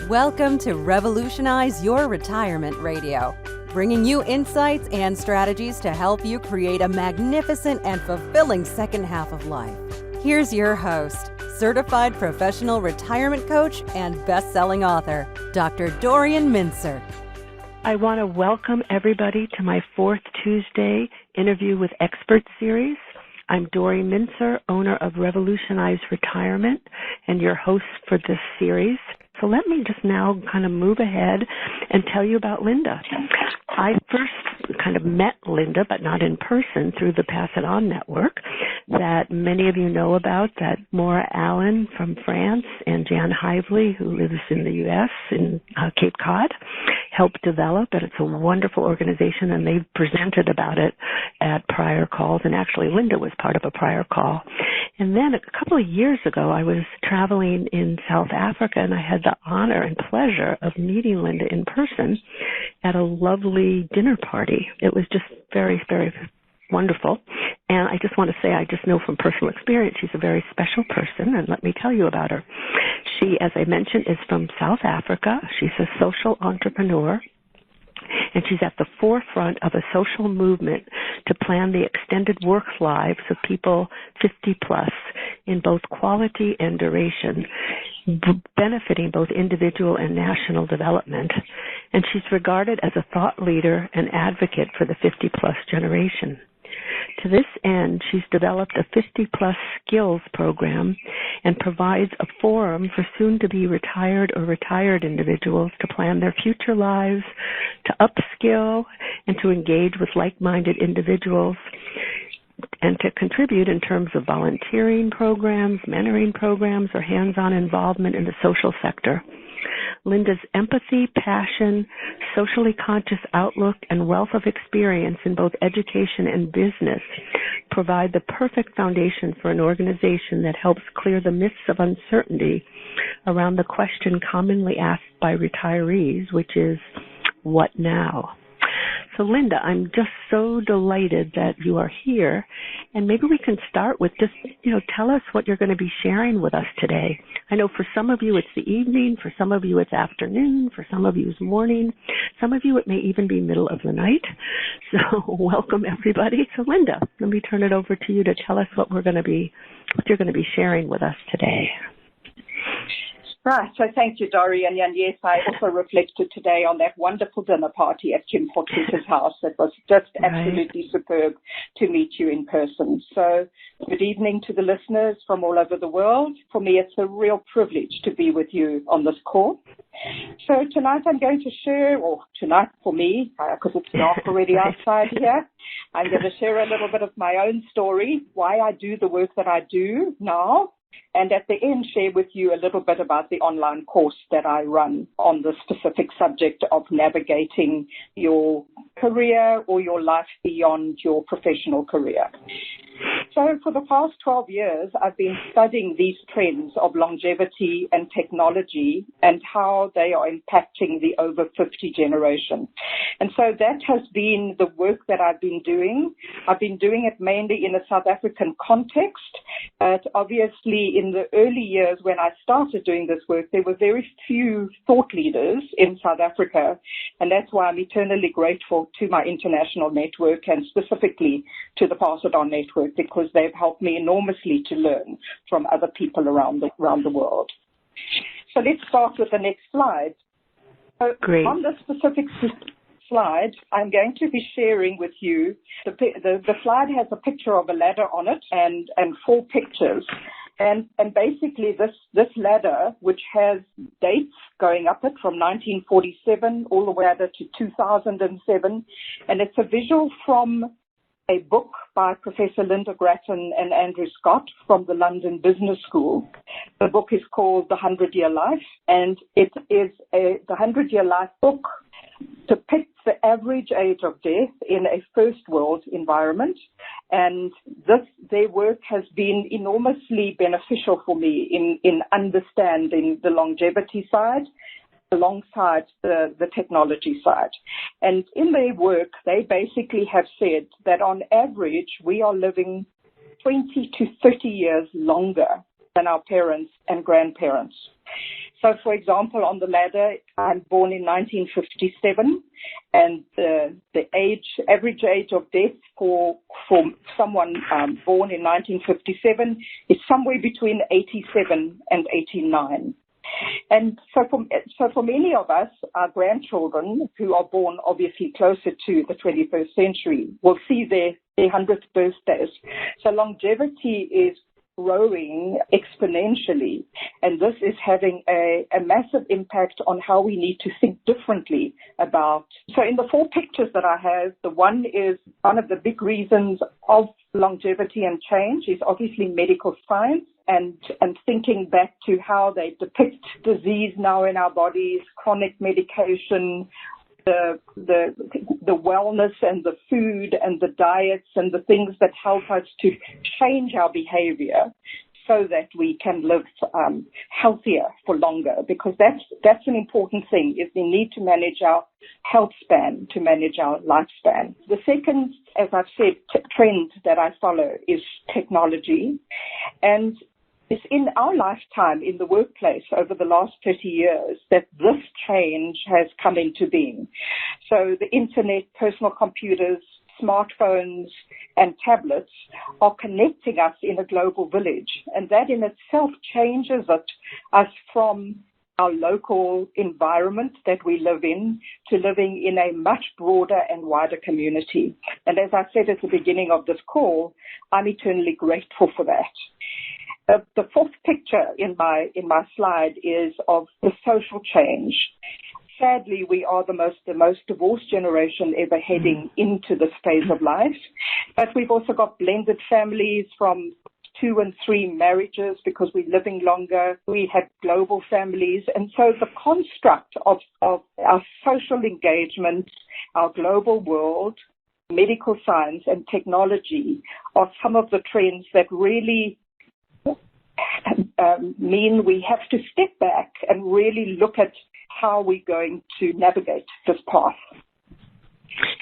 Welcome to Revolutionize Your Retirement Radio, bringing you insights and strategies to help you create a magnificent and fulfilling second half of life. Here's your host, certified professional retirement coach and best-selling author, Dr. Dorian Mintzer. I want to welcome everybody to my fourth Tuesday Interview with Experts series. I'm Dori Mintzer, owner of Revolutionize Retirement, and your host for this series. So let me just now kind of move ahead and tell you about Lynda. I first kind of met Lynda, but not in person, through the Pass It On network that many of you know about, that Maura Allen from France and Jan Hively, who lives in the U.S., in Cape Cod, helped develop, and it's a wonderful organization, and they've presented about it at prior calls, and actually Lynda was part of a prior call. And then a couple of years ago, I was traveling in South Africa, and I had the honor and pleasure of meeting Lynda in person at a lovely dinner party. It was just very, very wonderful. And I just want to say, I just know from personal experience, she's a very special person, and let me tell you about her. She, as I mentioned, is from South Africa. She's a social entrepreneur, and she's at the forefront of a social movement to plan the extended work lives of people 50 plus in both quality and duration, benefiting both individual and national development. And she's regarded as a thought leader and advocate for the 50 plus generation. To this end, she's developed a 50-plus skills program and provides a forum for soon-to-be retired or retired individuals to plan their future lives, to upskill, and to engage with like-minded individuals, and to contribute in terms of volunteering programs, mentoring programs, or hands-on involvement in the social sector. Lynda's empathy, passion, socially conscious outlook, and wealth of experience in both education and business provide the perfect foundation for an organization that helps clear the myths of uncertainty around the question commonly asked by retirees, which is, what now? So Lynda, I'm just so delighted that you are here, and maybe we can start with just, tell us what you're going to be sharing with us today. I know for some of you it's the evening, for some of you it's afternoon, for some of you it's morning, some of you it may even be middle of the night. So welcome everybody. So Lynda, let me turn it over to you to tell us what you're going to be sharing with us today. Right, so thank you, Dori. And yes, I also reflected today on that wonderful dinner party at Kim Potter's house. It was just absolutely superb to meet you in person. So good evening to the listeners from all over the world. For me, it's a real privilege to be with you on this call. So tonight I'm going to share, or tonight for me, because it's dark already outside here, I'm going to share a little bit of my own story, why I do the work that I do now, and at the end share with you a little bit about the online course that I run on the specific subject of navigating your career or your life beyond your professional career. So for the past 12 years, I've been studying these trends of longevity and technology and how they are impacting the over 50 generation. And so that has been the work that I've been doing. I've been doing it mainly in a South African context, but obviously in the early years when I started doing this work, there were very few thought leaders in South Africa, and that's why I'm eternally grateful to my international network and specifically to the Pass It On network, because they've helped me enormously to learn from other people around the world. So let's start with the next slide. So Great. On this specific slide, I'm going to be sharing with you, the slide has a picture of a ladder on it and 4 pictures. And basically this ladder, which has dates going up it from 1947 all the way up to 2007, and it's a visual from a book by Professor Lynda and Andrew Scott from the London Business School. The book is called The 100-Year Life, and it is the 100-Year Life book depicts the average age of death in a first world environment, and their work has been enormously beneficial for me in understanding the longevity side alongside the technology side. And in their work, they basically have said that on average, we are living 20 to 30 years longer than our parents and grandparents. So, for example, on the ladder, I'm born in 1957, and the average age of death for someone born in 1957 is somewhere between 87 and 89. And so for many of us, our grandchildren, who are born obviously closer to the 21st century, will see their 100th birthdays. So longevity is growing exponentially, and this is having a massive impact on how we need to think differently about. So in the 4 pictures that I have, the one is one of the big reasons of longevity and change is obviously medical science, and thinking back to how they depict disease now in our bodies, chronic medication, the wellness and the food and the diets and the things that help us to change our behavior so that we can live healthier for longer, because that's an important thing, is we need to manage our health span, to manage our lifespan. The second, as I've said, trend that I follow is technology, and it's in our lifetime in the workplace over the last 30 years that this change has come into being. So the internet, personal computers, smartphones, and tablets are connecting us in a global village. And that in itself changes us from our local environment that we live in to living in a much broader and wider community. And as I said at the beginning of this call, I'm eternally grateful for that. The 4th picture in my slide is of the social change. Sadly, we are the most divorced generation ever heading into this phase of life. But we've also got blended families from 2 and 3 marriages because we're living longer. We have global families. And so the construct of our social engagement, our global world, medical science and technology are some of the trends that really mean we have to step back and really look at how we're going to navigate this path.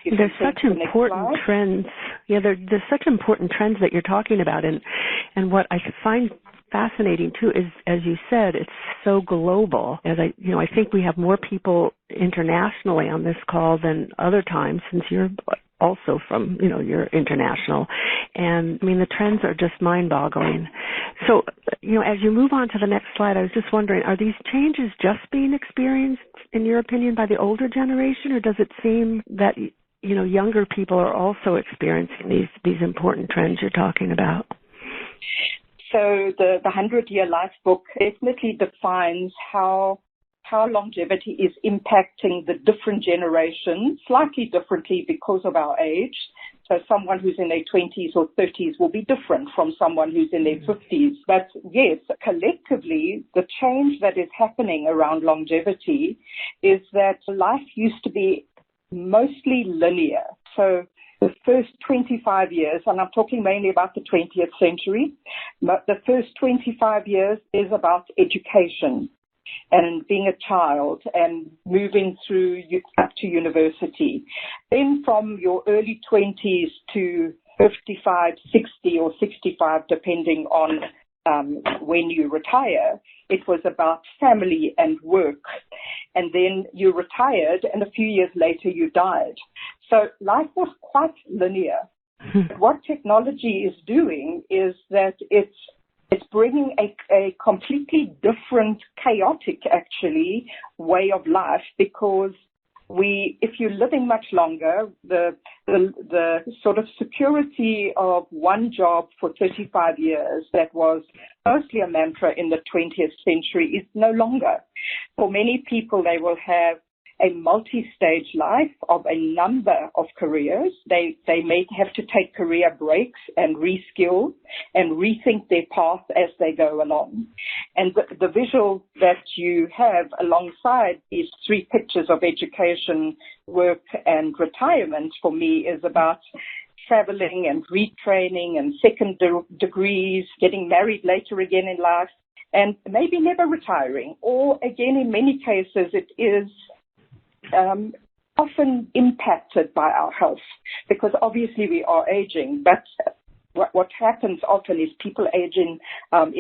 There's such important trends. Yeah, there's such important trends that you're talking about, and what I find fascinating too is, as you said, it's so global. As I think we have more people internationally on this call than other times, since you're also from, you're international. And I mean, the trends are just mind-boggling. So, as you move on to the next slide, I was just wondering, are these changes just being experienced, in your opinion, by the older generation, or does it seem that, younger people are also experiencing these important trends you're talking about? So the 100-Year Life book definitely defines how longevity is impacting the different generations slightly differently because of our age. So someone who's in their 20s or 30s will be different from someone who's in their 50s. But yes, collectively, the change that is happening around longevity is that life used to be mostly linear. So the first 25 years, and I'm talking mainly about the 20th century, the first 25 years is about education and being a child and moving through up to university. Then from your early 20s to 55, 60 or 65, depending on when you retire, it was about family and work. And then you retired, and a few years later you died. So life was quite linear. What technology is doing is that it's bringing a completely different, chaotic, actually, way of life, because if you're living much longer, the sort of security of one job for 35 years that was mostly a mantra in the 20th century is no longer. For many people, they will have a multi-stage life of a number of careers. They may have to take career breaks and reskill and rethink their path as they go along. And the visual that you have alongside these 3 pictures of education, work, and retirement for me is about traveling and retraining and second degrees, getting married later again in life, and maybe never retiring. Or again, in many cases, it is often impacted by our health, because obviously we are aging, but what happens often is people age in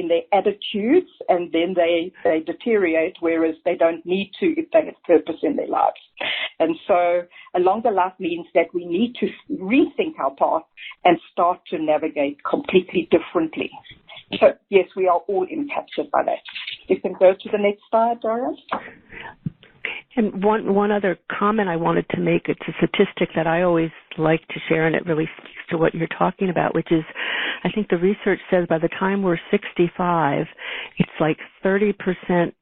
their attitudes, and then they deteriorate, whereas they don't need to if they have purpose in their lives. And so a longer life means that we need to rethink our path and start to navigate completely differently. So, yes, we are all impacted by that. You can go to the next slide, Dorian. And one other comment I wanted to make, it's a statistic that I always like to share, and it really speaks to what you're talking about, which is I think the research says by the time we're 65, it's like 30%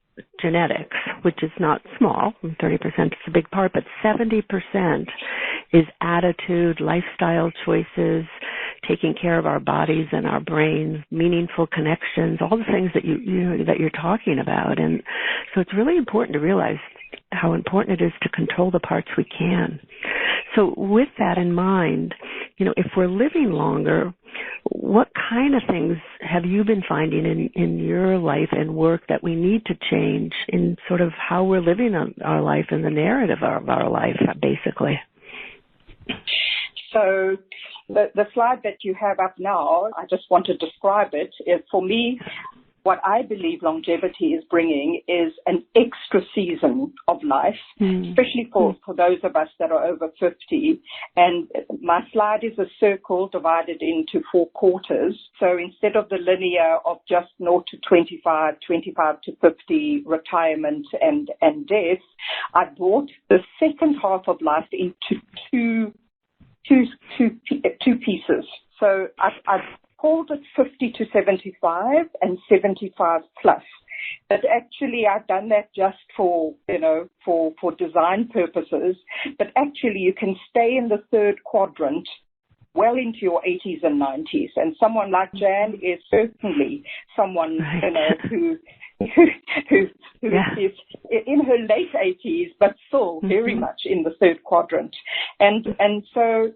genetics, which is not small, 30% is a big part, but 70% is attitude, lifestyle choices, taking care of our bodies and our brains, meaningful connections, all the things that that you're talking about. And so it's really important to realize how important it is to control the parts we can. So with that in mind, if we're living longer, what kind of things have you been finding in your life and work that we need to change in sort of how we're living our life and the narrative of our life, basically? So the slide that you have up now, I just want to describe it. For me, what I believe longevity is bringing is an extra season of life, especially for those of us that are over 50. And my slide is a circle divided into 4 quarters. So instead of the linear of just 0 to 25, 25 to 50, retirement and death, I brought the second half of life into two pieces. So I've called it 50 to 75 and 75 plus. But actually I've done that just for design purposes. But actually you can stay in the third quadrant well into your 80s and 90s. And someone like Jan is certainly someone, who is in her late 80s, but still very much in the third quadrant. And so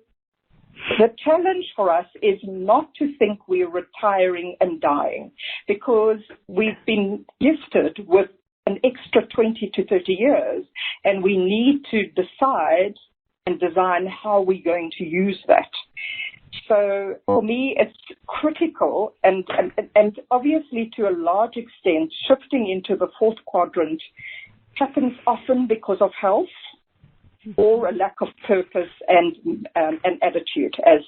the challenge for us is not to think we're retiring and dying, because we've been gifted with an extra 20 to 30 years, and we need to decide and design how we're going to use that. So for me, it's critical, and obviously to a large extent, shifting into the fourth quadrant happens often because of health, or a lack of purpose and attitude, as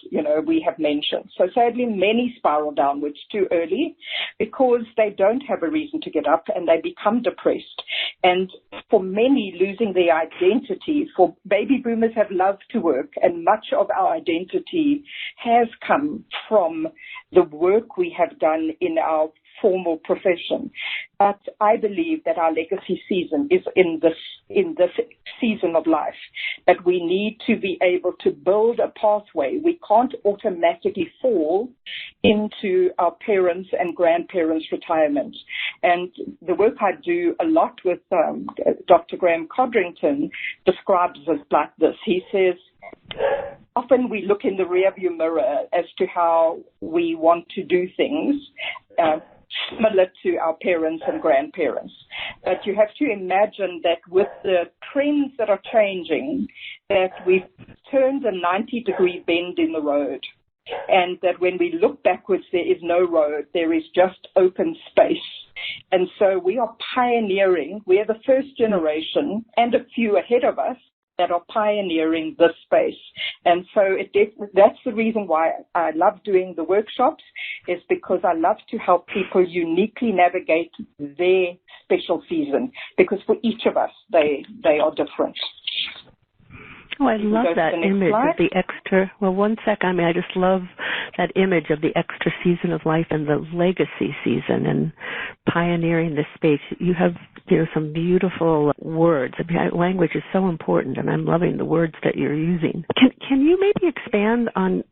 we have mentioned. So sadly, many spiral downwards too early because they don't have a reason to get up and they become depressed. And for many, losing their identity. For baby boomers have loved to work, and much of our identity has come from the work we have done in our formal profession. But I believe that our legacy season is in this season of life, that we need to be able to build a pathway. We can't automatically fall into our parents' and grandparents' retirement. And the work I do a lot with Dr. Graham Codrington describes it like this. He says, often we look in the rearview mirror as to how we want to do things, similar to our parents and grandparents. But you have to imagine that with the trends that are changing, that we've turned a 90-degree bend in the road, and that when we look backwards, there is no road, there is just open space. And so we are pioneering. We're the first generation, and a few ahead of us, that are pioneering this space. And so that's the reason why I love doing the workshops, is because I love to help people uniquely navigate their special season, because for each of us, they are different. Oh, I love that image of the extra. Well, one sec. I just love that image of the extra season of life and the legacy season and pioneering this space. You have, some beautiful words. Language is so important, and I'm loving the words that you're using. Can you maybe expand on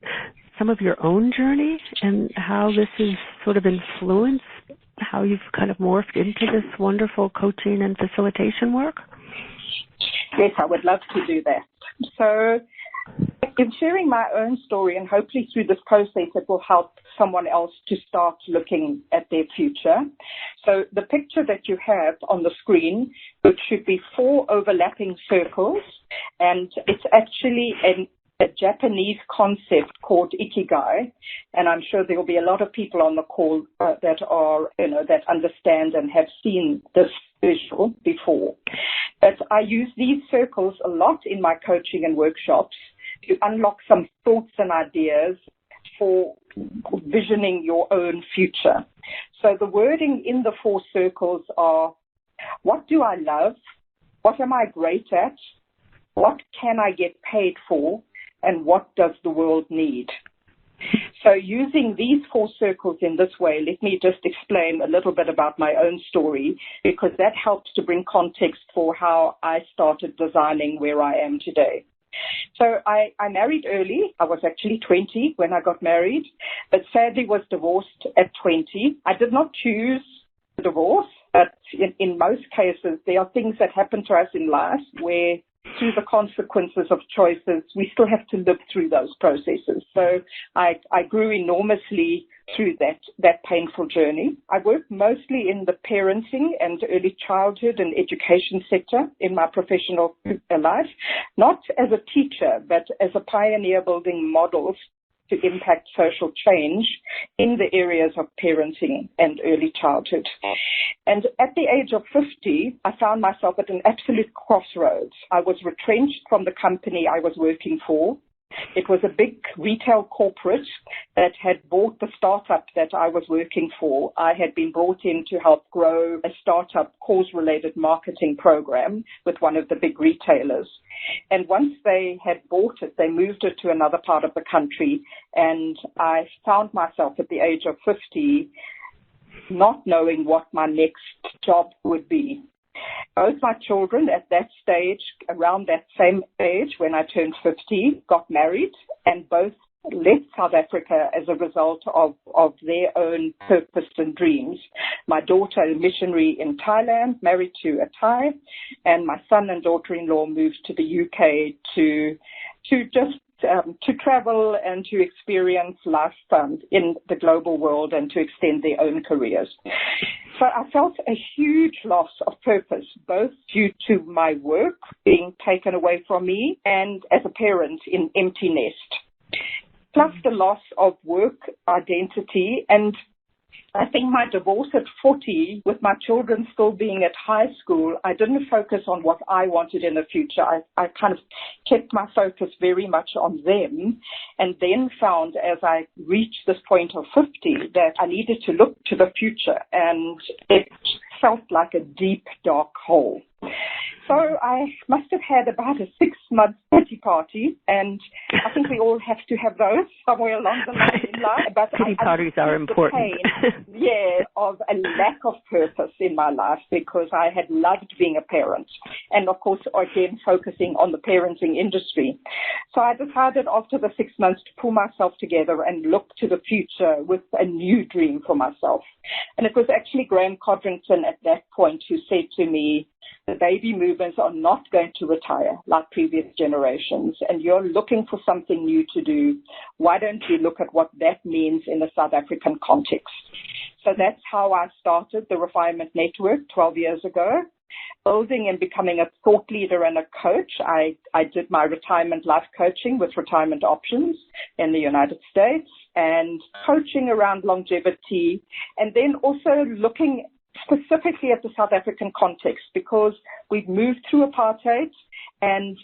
some of your own journey and how this has sort of influenced how you've kind of morphed into this wonderful coaching and facilitation work? Yes, I would love to do that. So in sharing my own story, and hopefully through this process it will help someone else to start looking at their future. So the picture that you have on the screen, which should be 4 overlapping circles, and it's actually a Japanese concept called ikigai, and I'm sure there will be a lot of people on the call that understand and have seen this visual before. But I use these circles a lot in my coaching and workshops to unlock some thoughts and ideas for visioning your own future. So the wording in the 4 circles are, what do I love? What am I great at? What can I get paid for? And what does the world need? So using these 4 circles in this way, let me just explain a little bit about my own story, because that helps to bring context for how I started designing where I am today. So I married early. I was actually 20 when I got married, but sadly was divorced at 20. I did not choose the divorce, but in most cases, there are things that happen to us in life where through the consequences of choices, we still have to live through those processes. So I grew enormously through that painful journey. I worked mostly in the parenting and early childhood and education sector in my professional life, not as a teacher, but as a pioneer building models to impact social change in the areas of parenting and early childhood. And at the age of 50, I found myself at an absolute crossroads. I was retrenched from the company I was working for. It was a big retail corporate that had bought the startup that I was working for. I had been brought in to help grow a startup cause-related marketing program with one of the big retailers. And once they had bought it, they moved it to another part of the country. And I found myself at the age of 50 not knowing what my next job would be. Both my children at that stage, around that same age when I turned 50, got married, and both left South Africa as a result of their own purpose and dreams. My daughter, a missionary in Thailand, married to a Thai, and my son and daughter-in-law moved to the UK to travel and to experience life in the global world and to extend their own careers. So I felt a huge loss of purpose, both due to my work being taken away from me and as a parent in empty nest, plus the loss of work identity. And I think my divorce at 40, with my children still being at high school, I didn't focus on what I wanted in the future. I kind of kept my focus very much on them, and then found as I reached this point of 50 that I needed to look to the future, and it felt like a deep, dark hole. So I must have had about a 6-month pity party, and I think we all have to have those somewhere along the line in life. But pity parties are important. Of a lack of purpose in my life, because I had loved being a parent, and of course, again, focusing on the parenting industry. So I decided after the 6 months to pull myself together and look to the future with a new dream for myself. And it was actually Graham Codrington at that point who said to me, the baby movers are not going to retire like previous generations, and you're looking for something new to do. Why don't you look at what that means in a South African context? So that's how I started the Refinement Network 12 years ago. Building and becoming a thought leader and a coach, I did my retirement life coaching with Retirement Options in the United States, and coaching around longevity, and then also looking specifically at the South African context, because we've moved through apartheid, and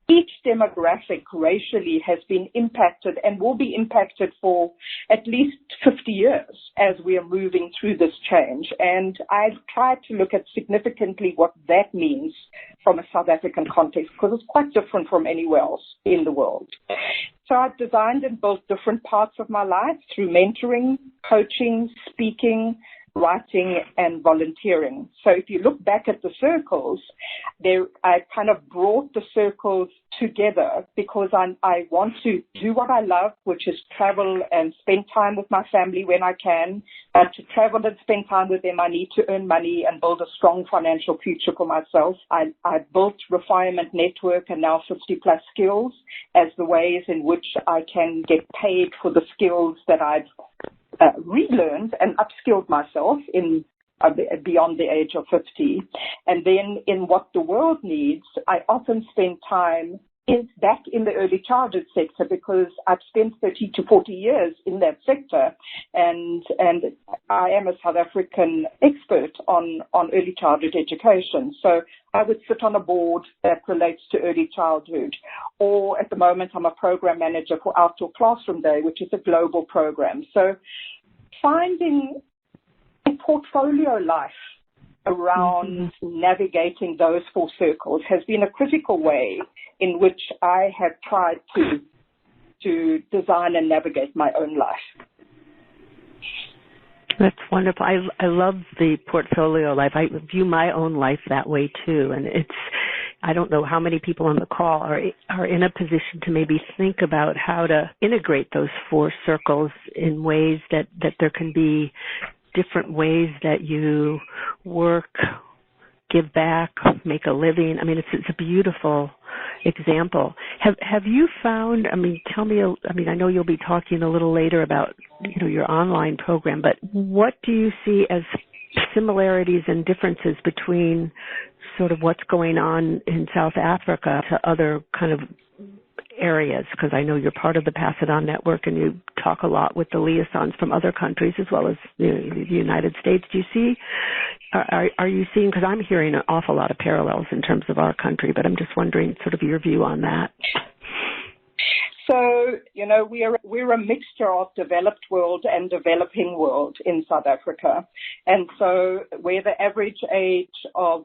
each demographic racially has been impacted and will be impacted for at least 50 years as we are moving through this change. And I've tried to look at significantly what that means from a South African context, because it's quite different from anywhere else in the world. So I've designed and built different parts of my life through mentoring, coaching, speaking, writing, and volunteering. So if you look back at the circles, I kind of brought the circles together because I want to do what I love, which is travel and spend time with my family when I can. But to travel and spend time with them, I need to earn money and build a strong financial future for myself. I built Refinement Network and now 50 Plus Skills as the ways in which I can get paid for the skills that I've relearned and upskilled myself in beyond the age of 50. And then in what the world needs, I often spend time is back in the early childhood sector, because I've spent 30 to 40 years in that sector, and I am a South African expert on early childhood education. So I would sit on a board that relates to early childhood, or at the moment I'm a program manager for Outdoor Classroom Day, which is a global program. So finding a portfolio life around navigating those four circles has been a critical way in which I have tried to design and navigate my own life. That's wonderful. I love the portfolio life. I view my own life that way too, and I don't know how many people on the call are in a position to maybe think about how to integrate those four circles in ways that there can be different ways that you work, give back, make a living. I mean, it's a beautiful example. Have you found, tell me, I know you'll be talking a little later about, your online program, but what do you see as similarities and differences between sort of what's going on in South Africa to other kind of areas? Because I know you're part of the Pass It On Network and you talk a lot with the liaisons from other countries as well as the United States. Do you see, are you seeing, because I'm hearing an awful lot of parallels in terms of our country, but I'm just wondering sort of your view on that. So, we're a mixture of developed world and developing world in South Africa. And so where the average age of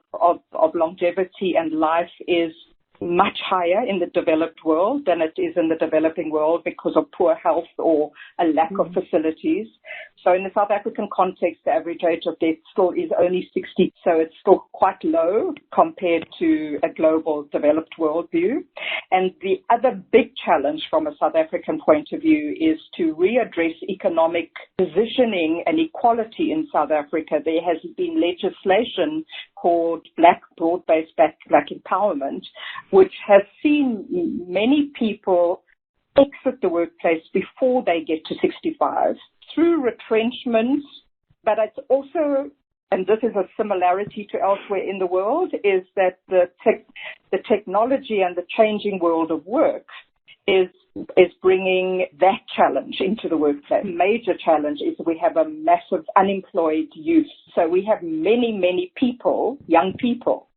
longevity and life is much higher in the developed world than it is in the developing world because of poor health or a lack of facilities. So in the South African context, the average age of death still is only 60, so it's still quite low compared to a global developed world view. And the other big challenge from a South African point of view is to readdress economic positioning and equality in South Africa. There has been legislation called Broad-Based Black Empowerment, which has seen many people exit the workplace before they get to 65 through retrenchments, but it's also, and this is a similarity to elsewhere in the world, is that the technology and the changing world of work is bringing that challenge into the workplace. The major challenge is we have a massive unemployed youth. So we have many, many people, young people,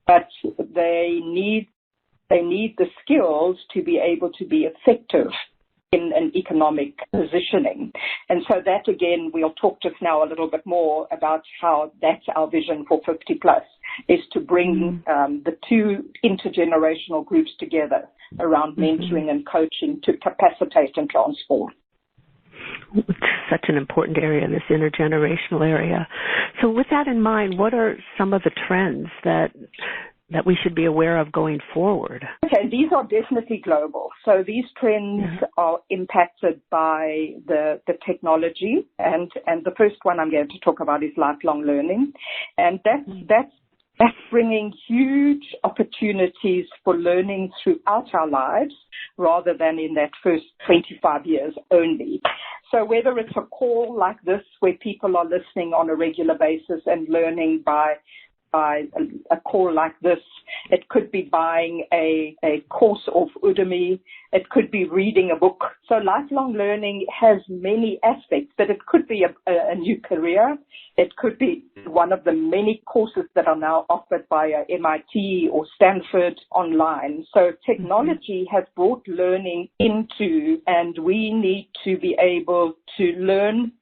but they need the skills to be able to be effective in an economic positioning. And so that, again, we'll talk just now a little bit more about how that's our vision for 50 plus, is to bring the two intergenerational groups together around mentoring and coaching to capacitate and transform. It's such an important area, this intergenerational area. So with that in mind, what are some of the trends that we should be aware of going forward? Okay, these are definitely global. So these trends are impacted by the technology, and the first one I'm going to talk about is lifelong learning, and that's bringing huge opportunities for learning throughout our lives rather than in that first 25 years only. So whether it's a call like this where people are listening on a regular basis and learning by a call like this, it could be buying a course of Udemy, it could be reading a book. So lifelong learning has many aspects, but it could be a new career. It could be one of the many courses that are now offered by MIT or Stanford online. So technology has brought learning into, and we need to be able to learn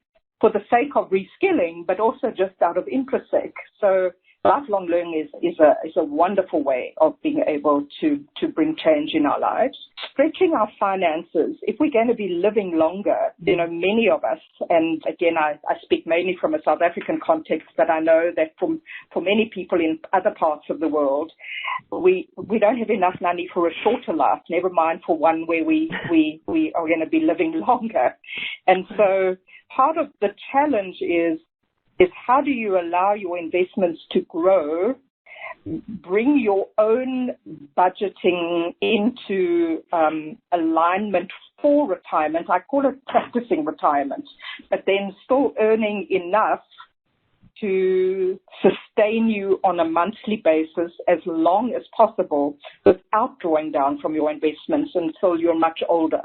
for the sake of reskilling, but also just out of interest sake. So lifelong learning is a wonderful way of being able to bring change in our lives. Stretching our finances, if we're going to be living longer, many of us, and again, I speak mainly from a South African context, but I know that for many people in other parts of the world, we don't have enough money for a shorter life, never mind for one where we are going to be living longer. And so part of the challenge is how do you allow your investments to grow, bring your own budgeting into alignment for retirement. I call it practicing retirement, but then still earning enough to sustain you on a monthly basis as long as possible without drawing down from your investments until you're much older.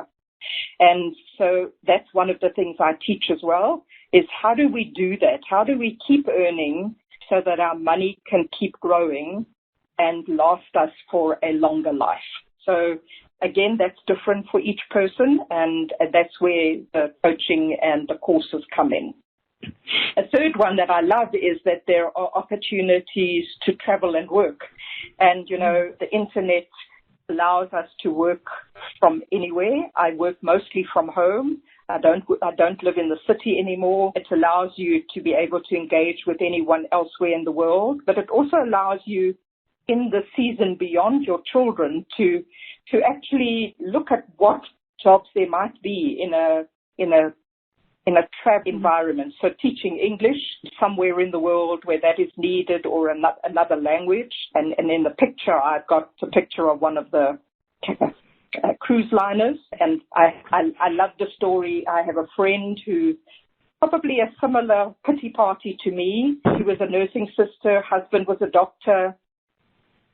And so that's one of the things I teach as well, is how do we do that? How do we keep earning so that our money can keep growing and last us for a longer life? So again, that's different for each person, and that's where the coaching and the courses come in. A third one that I love is that there are opportunities to travel and work. And, you know, the internet allows us to work from anywhere. I work mostly from home. I don't live in the city anymore. It allows you to be able to engage with anyone elsewhere in the world, but it also allows you in the season beyond your children to actually look at what jobs there might be in a trap environment. So teaching English somewhere in the world where that is needed, or another language. And in the picture, I've got a picture of one of the cruise liners. And I love the story. I have a friend who probably a similar pity party to me. She was a nursing sister. Husband was a doctor.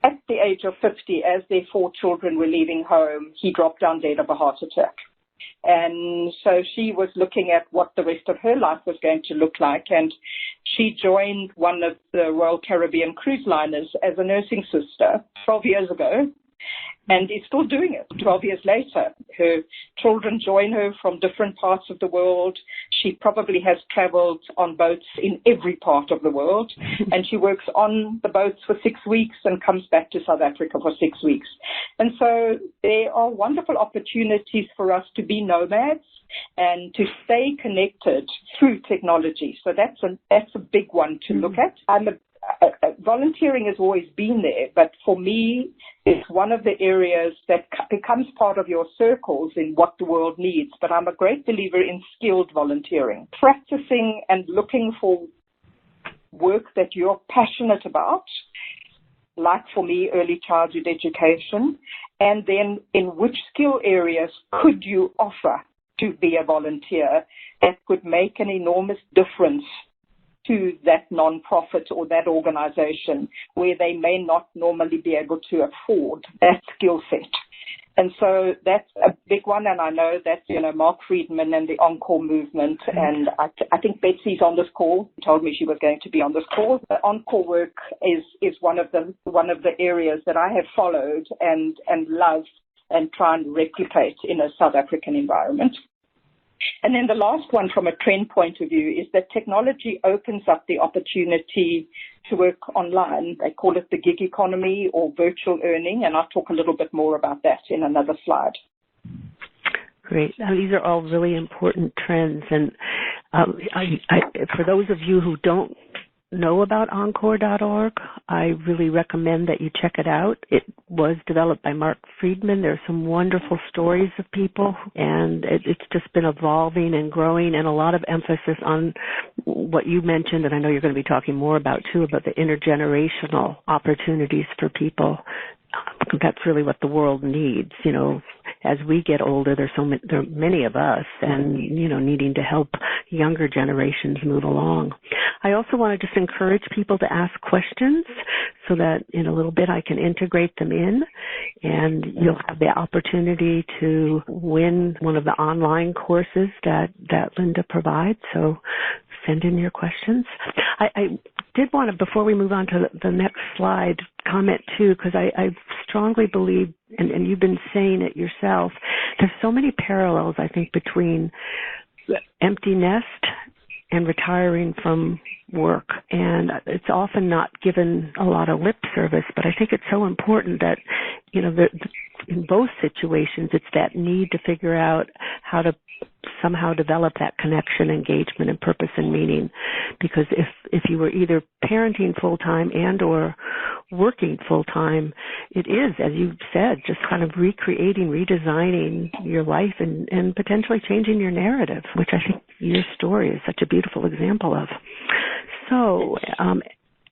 At the age of 50, as their 4 children were leaving home, he dropped down dead of a heart attack. And so she was looking at what the rest of her life was going to look like. And she joined one of the Royal Caribbean cruise liners as a nursing sister 12 years ago. And is still doing it 12 years later. Her children join her from different parts of the world. She probably has traveled on boats in every part of the world. And she works on the boats for 6 weeks and comes back to South Africa for 6 weeks. And so there are wonderful opportunities for us to be nomads and to stay connected through technology. So that's a big one to look at. Volunteering has always been there, but for me, it's one of the areas that becomes part of your circles in what the world needs. But I'm a great believer in skilled volunteering, practicing and looking for work that you're passionate about, like for me, early childhood education, and then in which skill areas could you offer to be a volunteer that could make an enormous difference to that non-profit or that organization where they may not normally be able to afford that skill set. And so that's a big one. And I know that, you know, Mark Friedman and the Encore movement, and I think Betsy's on this call. She told me she was going to be on this call. The Encore work is one of the areas that I have followed and love and try and replicate in a South African environment. And then the last one from a trend point of view is that technology opens up the opportunity to work online. They call it the gig economy or virtual earning, and I'll talk a little bit more about that in another slide. Great. Now, these are all really important trends, and for those of you who don't know about Encore.org, I really recommend that you check it out. It was developed by Mark Friedman. There are some wonderful stories of people, and it's just been evolving and growing, and a lot of emphasis on what you mentioned, and I know you're going to be talking more about, too, about the intergenerational opportunities for people. That's really what the world needs, you know. As we get older, there are many of us, and, you know, needing to help younger generations move along. I also want to just encourage people to ask questions so that in a little bit I can integrate them in, and you'll have the opportunity to win one of the online courses that Lynda provides. So send in your questions. I did want to, before we move on to the next slide, comment too, because I strongly believe, and you've been saying it yourself, there's so many parallels, I think, between empty nest and retiring from work. And it's often not given a lot of lip service, but I think it's so important that, you know, in both situations, it's that need to figure out how to somehow develop that connection, engagement, and purpose and meaning. Because if you were either parenting full-time and or working full-time, it is, as you said, just kind of recreating, redesigning your life and potentially changing your narrative, which I think your story is such a beautiful example of. So,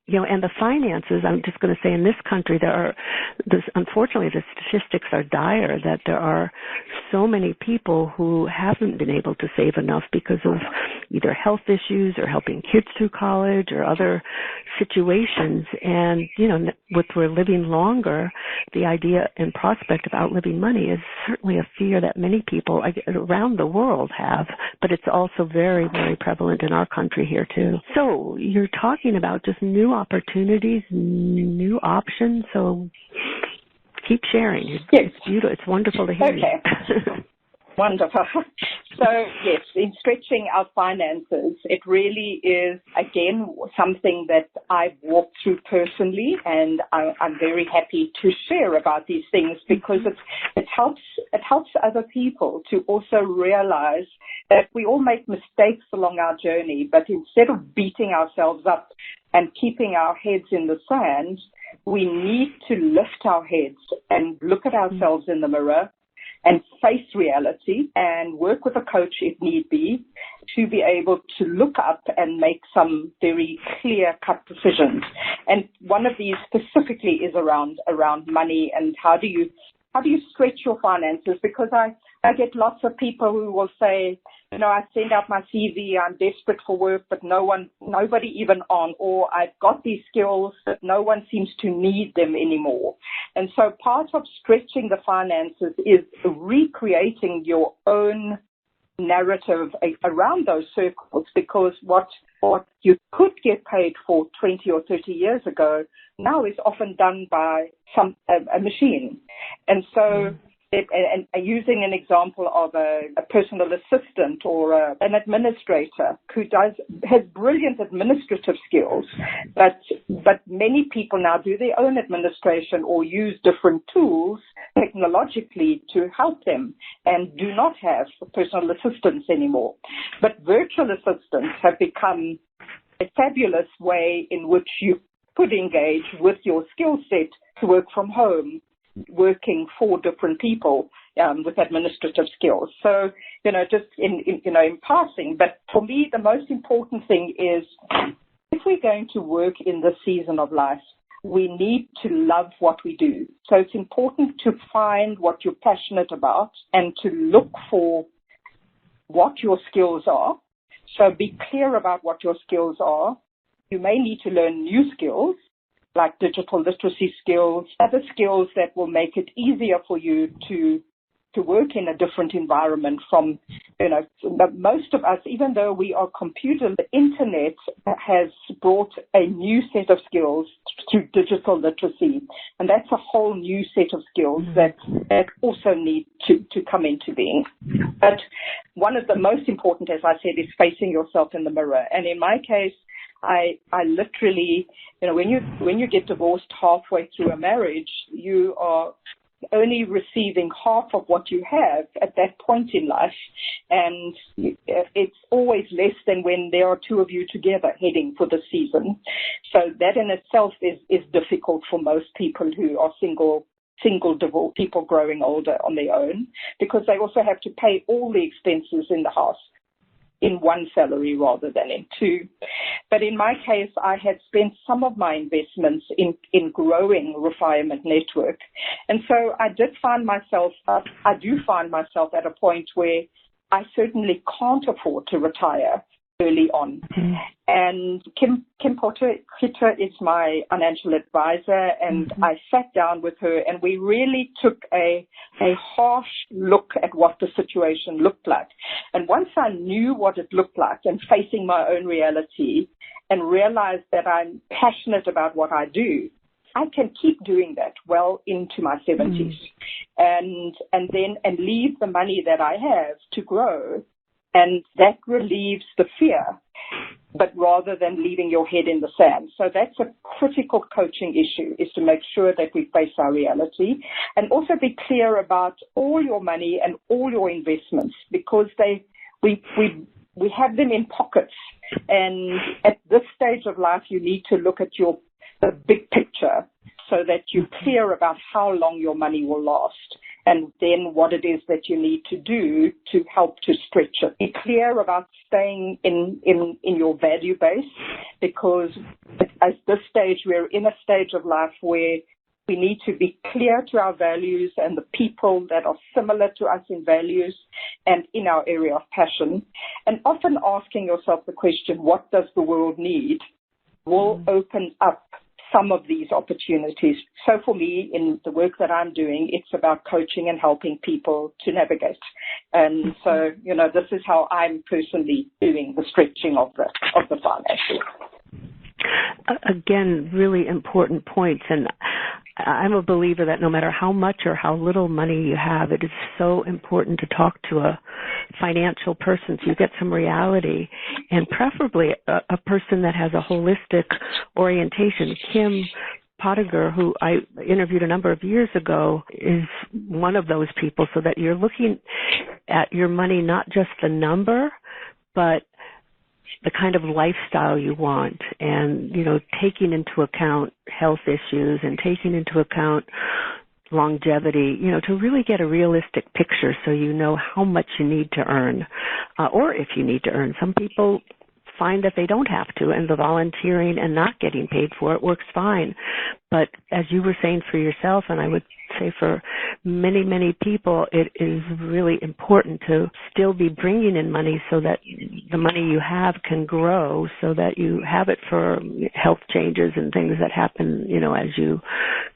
you know, and the finances, I'm just going to say in this country, unfortunately, the statistics are dire that there are so many people who haven't been able to save enough because of either health issues or helping kids through college or other situations. And, with we're living longer, the idea and prospect of outliving money is certainly a fear that many people around the world have, but it's also very, very prevalent in our country here too. So you're talking about just new opportunities, new options. So keep sharing. Yes. It's beautiful. It's wonderful to hear you. Wonderful. So, yes, in stretching our finances, it really is, again, something that I've walked through personally, and I'm very happy to share about these things because it helps other people to also realize that we all make mistakes along our journey, but instead of beating ourselves up and keeping our heads in the sand, we need to lift our heads and look at ourselves in the mirror and face reality and work with a coach if need be to be able to look up and make some very clear-cut decisions. And one of these specifically is around money and how do you stretch your finances? Because I get lots of people who will say, I send out my CV, I'm desperate for work, but nobody even on, or I've got these skills, but no one seems to need them anymore. And so part of stretching the finances is recreating your own narrative around those circles, because what you could get paid for 20 or 30 years ago now is often done by a machine. And so and using an example of a personal assistant or an administrator who has brilliant administrative skills, but many people now do their own administration or use different tools technologically to help them and do not have personal assistants anymore. But virtual assistants have become a fabulous way in which you could engage with your skill set to work from home, working for different people with administrative skills. So, just in passing, but for me, the most important thing is if we're going to work in this season of life, we need to love what we do. So it's important to find what you're passionate about and to look for what your skills are. So be clear about what your skills are. You may need to learn new skills, like digital literacy skills, other skills that will make it easier for you to work in a different environment from, most of us, even though we are computer, the internet has brought a new set of skills through digital literacy. And that's a whole new set of skills that also need to come into being. But one of the most important, as I said, is facing yourself in the mirror. And in my case, I literally, when you get divorced halfway through a marriage, you are only receiving half of what you have at that point in life. And it's always less than when there are two of you together heading for the season. So that in itself is difficult for most people who are single divorced people growing older on their own, because they also have to pay all the expenses in the house in one salary rather than in two. But in my case, I had spent some of my investments in growing Retirement Network. And so I do find myself at a point where I certainly can't afford to retire early on. And Kim Potter is my financial advisor, and I sat down with her and we really took a harsh look at what the situation looked like. And once I knew what it looked like and facing my own reality and realized that I'm passionate about what I do, I can keep doing that well into my 70s and leave the money that I have to grow. And that relieves the fear, but rather than leaving your head in the sand. So that's a critical coaching issue, is to make sure that we face our reality and also be clear about all your money and all your investments, because we have them in pockets. And at this stage of life, you need to look at the big picture so that you're clear about how long your money will last, and then what it is that you need to do to help to stretch it. Be clear about staying in your value base, because at this stage, we're in a stage of life where We need to be clear to our values and the people that are similar to us in values and in our area of passion. And often asking yourself the question, what does the world need, will open up some of these opportunities. So for me, in the work that I'm doing, it's about coaching and helping people to navigate. And so, this is how I'm personally doing the stretching of the finances. Again, really important points. And I'm a believer that no matter how much or how little money you have, it is so important to talk to a financial person so you get some reality, and preferably a person that has a holistic orientation. Kim Pottinger, who I interviewed a number of years ago, is one of those people, so that you're looking at your money, not just the number, but the kind of lifestyle you want, and, taking into account health issues and taking into account longevity, to really get a realistic picture so you know how much you need to earn, or if you need to earn. Some people find that they don't have to, and the volunteering and not getting paid for it works fine. But as you were saying for yourself, and I would say for many, many people, it is really important to still be bringing in money so that the money you have can grow, so that you have it for health changes and things that happen, as you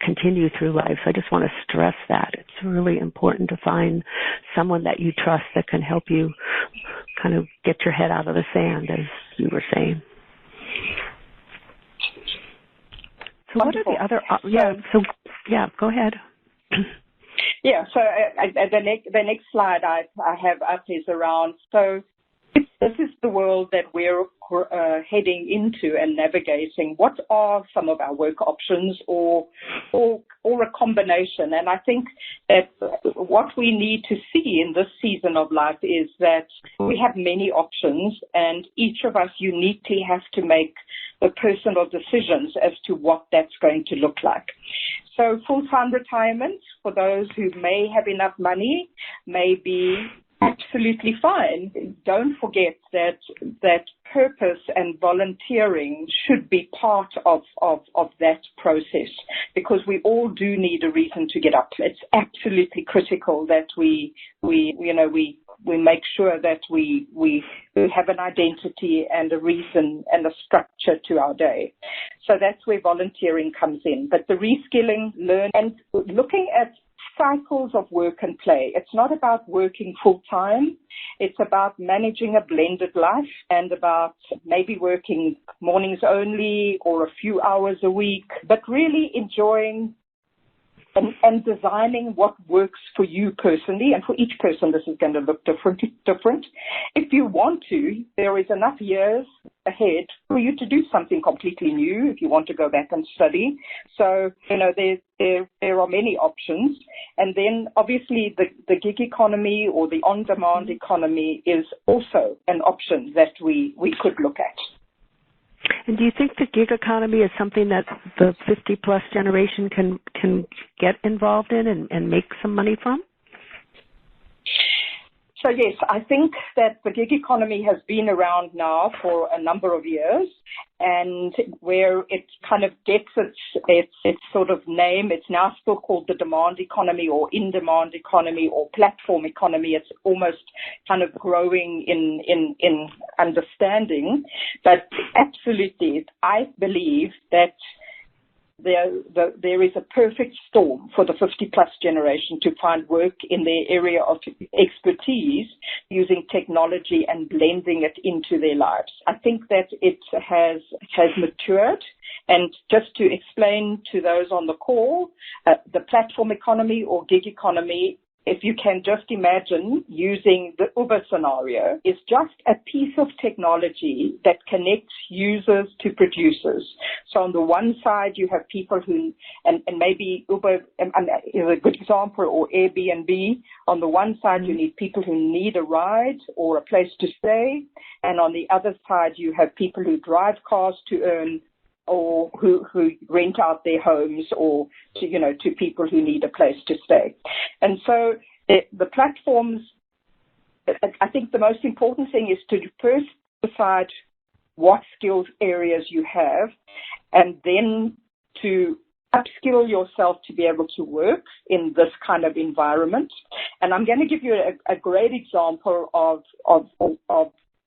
continue through life. So I just want to stress that. It's really important to find someone that you trust that can help you kind of get your head out of the sand, as you were saying. So what are the other? Go ahead. Yeah. So the next slide I have up is around. So this is the world that we're heading into and navigating. What are some of our work options, or a combination? And I think that what we need to see in this season of life is that we have many options, and each of us uniquely have to make the personal decisions as to what that's going to look like. So full-time retirement, for those who may have enough money, may be absolutely fine. Don't forget that purpose and volunteering should be part of that process, because we all do need a reason to get up. It's absolutely critical that we make sure that we have an identity and a reason and a structure to our day. So that's where volunteering comes in. But the reskilling, learn, and looking at cycles of work and play. It's not about working full time. It's about managing a blended life, and about maybe working mornings only or a few hours a week, but really enjoying and designing what works for you personally. And for each person, this is going to look different. If you want to, there is enough years ahead for you to do something completely new if you want to go back and study. So, there are many options. And then obviously the gig economy or the on-demand economy is also an option that we could look at. And do you think the gig economy is something that the 50-plus generation can get involved in and make some money from? So yes, I think that the gig economy has been around now for a number of years, and where it kind of gets its sort of name, it's now still called the demand economy or in-demand economy or platform economy. It's almost kind of growing in understanding, but absolutely, I believe that there is a perfect storm for the 50-plus generation to find work in their area of expertise using technology and blending it into their lives. I think that it has matured. And just to explain to those on the call, the platform economy or gig economy, if you can just imagine using the Uber scenario, is just a piece of technology that connects users to producers. So on the one side, you have people who, and maybe Uber is a good example, or Airbnb. On the one side, you need people who need a ride or a place to stay. And on the other side, you have people who drive cars to earn, or who rent out their homes, or to people who need a place to stay. And so the platforms, I think the most important thing is to first decide what skills areas you have, and then to upskill yourself to be able to work in this kind of environment. And I'm going to give you a great example of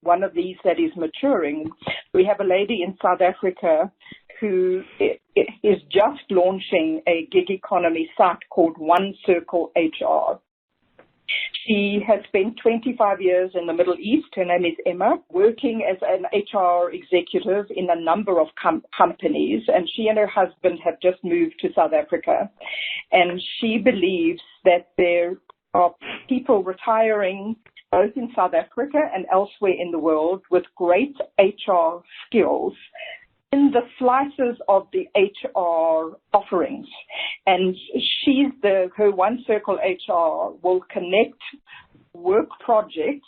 one of these that is maturing. We have a lady in South Africa who is just launching a gig economy site called One Circle HR. She has spent 25 years in the Middle East. Her name is Emma, working as an HR executive in a number of companies. And she and her husband have just moved to South Africa. And she believes that there are people retiring both in South Africa and elsewhere in the world with great HR skills in the slices of the HR offerings. And her One Circle HR will connect work projects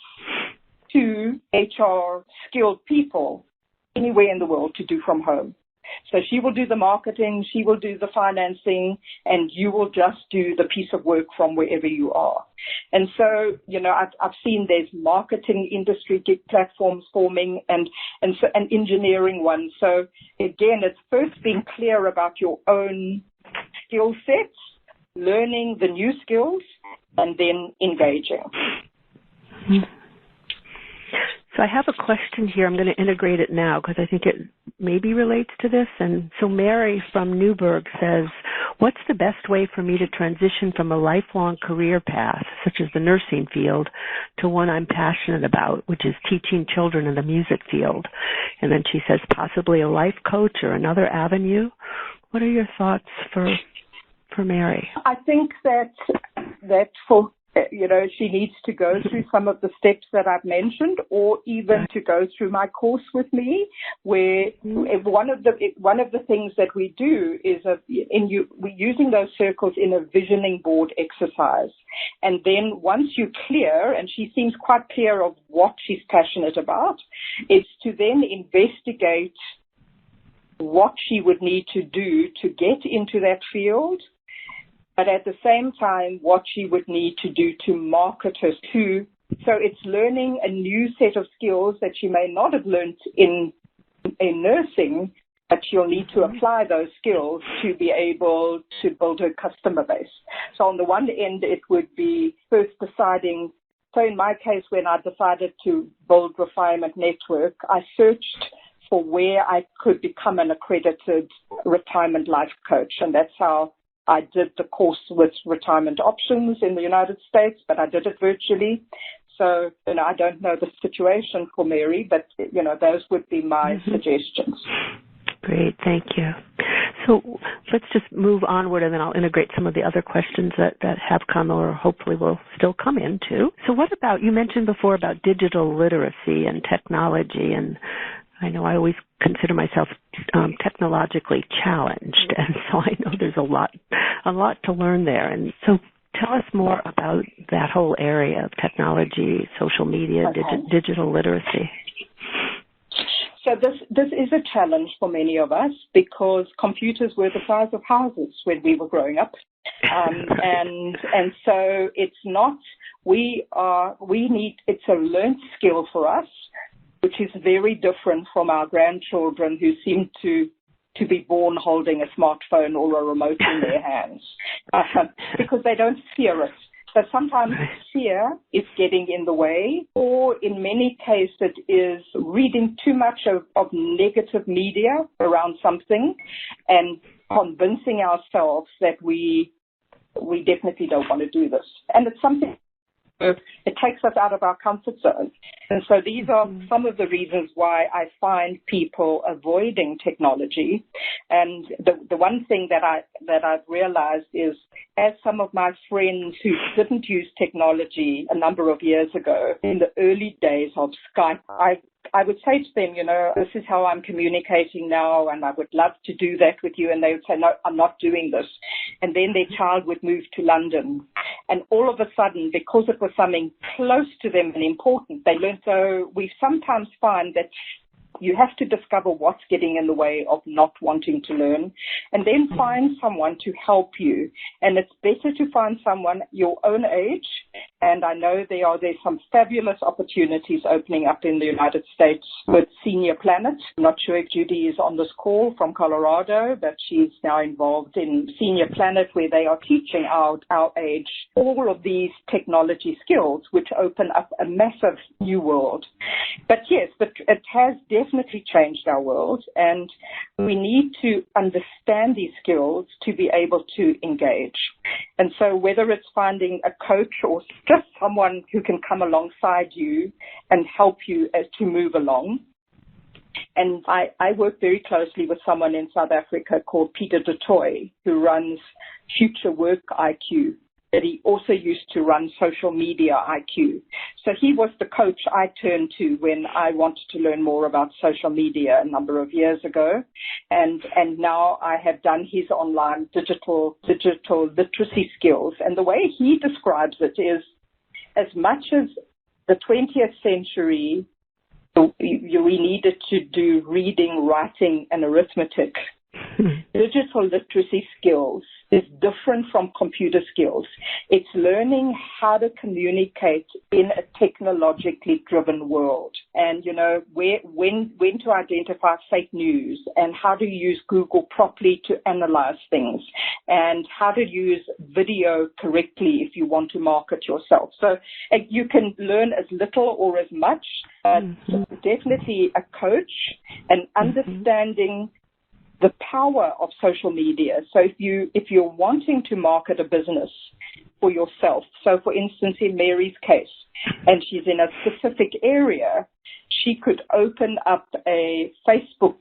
to HR skilled people anywhere in the world to do from home. So she will do the marketing, she will do the financing, and you will just do the piece of work from wherever you are. And so, I've seen there's marketing industry gig platforms forming and engineering ones. So again, it's first being clear about your own skill sets, learning the new skills, and then engaging. So I have a question here. I'm going to integrate it now because I think it maybe relates to this. And so Mary from Newburgh says, what's the best way for me to transition from a lifelong career path, such as the nursing field, to one I'm passionate about, which is teaching children in the music field? And then she says, possibly a life coach or another avenue. What are your thoughts for Mary? I think that for she needs to go through some of the steps that I've mentioned, or even to go through my course with me, where one of the things that we do is we're using those circles in a visioning board exercise. And then once you're clear, and she seems quite clear of what she's passionate about, it's to then investigate what she would need to do to get into that field, but at the same time, what she would need to do to market her to. So it's learning a new set of skills that she may not have learned in nursing, but she'll need to apply those skills to be able to build her customer base. So on the one end, it would be first deciding. So in my case, when I decided to build Refinement Network, I searched for where I could become an accredited retirement life coach, and that's how I did the course with Retirement Options in the United States, but I did it virtually. So, I don't know the situation for Mary, but, those would be my suggestions. Great, thank you. So let's just move onward, and then I'll integrate some of the other questions that have come or hopefully will still come into. So what about, you mentioned before about digital literacy and technology, and I know I always consider myself technologically challenged, and so I know there's a lot to learn there. And so tell us more about that whole area of technology, social media, digital literacy. So this is a challenge for many of us because computers were the size of houses when we were growing up. And so it's not, it's a learned skill for us, which is very different from our grandchildren who seem to be born holding a smartphone or a remote in their hands because they don't fear it. So sometimes fear is getting in the way, or in many cases it is reading too much of negative media around something and convincing ourselves that we definitely don't want to do this. And it's something, it takes us out of our comfort zone. And so these are some of the reasons why I find people avoiding technology. And the one thing that I've realized is, as some of my friends who didn't use technology a number of years ago, in the early days of Skype, I would say to them, this is how I'm communicating now, and I would love to do that with you. And they would say, no, I'm not doing this. And then their child would move to London. And all of a sudden, because it was something close to them and important, they learned. So we sometimes find that you have to discover what's getting in the way of not wanting to learn, and then find someone to help you. And it's better to find someone your own age And I know there's some fabulous opportunities opening up in the United States with Senior Planet. I'm not sure if Judy is on this call from Colorado, but she's now involved in Senior Planet, where they are teaching our age all of these technology skills, which open up a massive new world. But yes, it has definitely changed our world, and we need to understand these skills to be able to engage. And so whether it's finding a coach or just someone who can come alongside you and help you to move along. And I work very closely with someone in South Africa called Peter Du Toit, who runs Future Work IQ, that he also used to run Social Media IQ. So he was the coach I turned to when I wanted to learn more about social media a number of years ago. And now I have done his online digital literacy skills. And the way he describes it is, as much as the 20th century, we needed to do reading, writing, and arithmetic, digital literacy skills is different from computer skills. It's learning how to communicate in a technologically driven world, and when to identify fake news, and how to use Google properly to analyze things, and how to use video correctly if you want to market yourself. So you can learn as little or as much, but definitely a coach and understanding the power of social media. So if you're wanting to market a business for yourself, so for instance in Mary's case, and she's in a specific area, she could open up a Facebook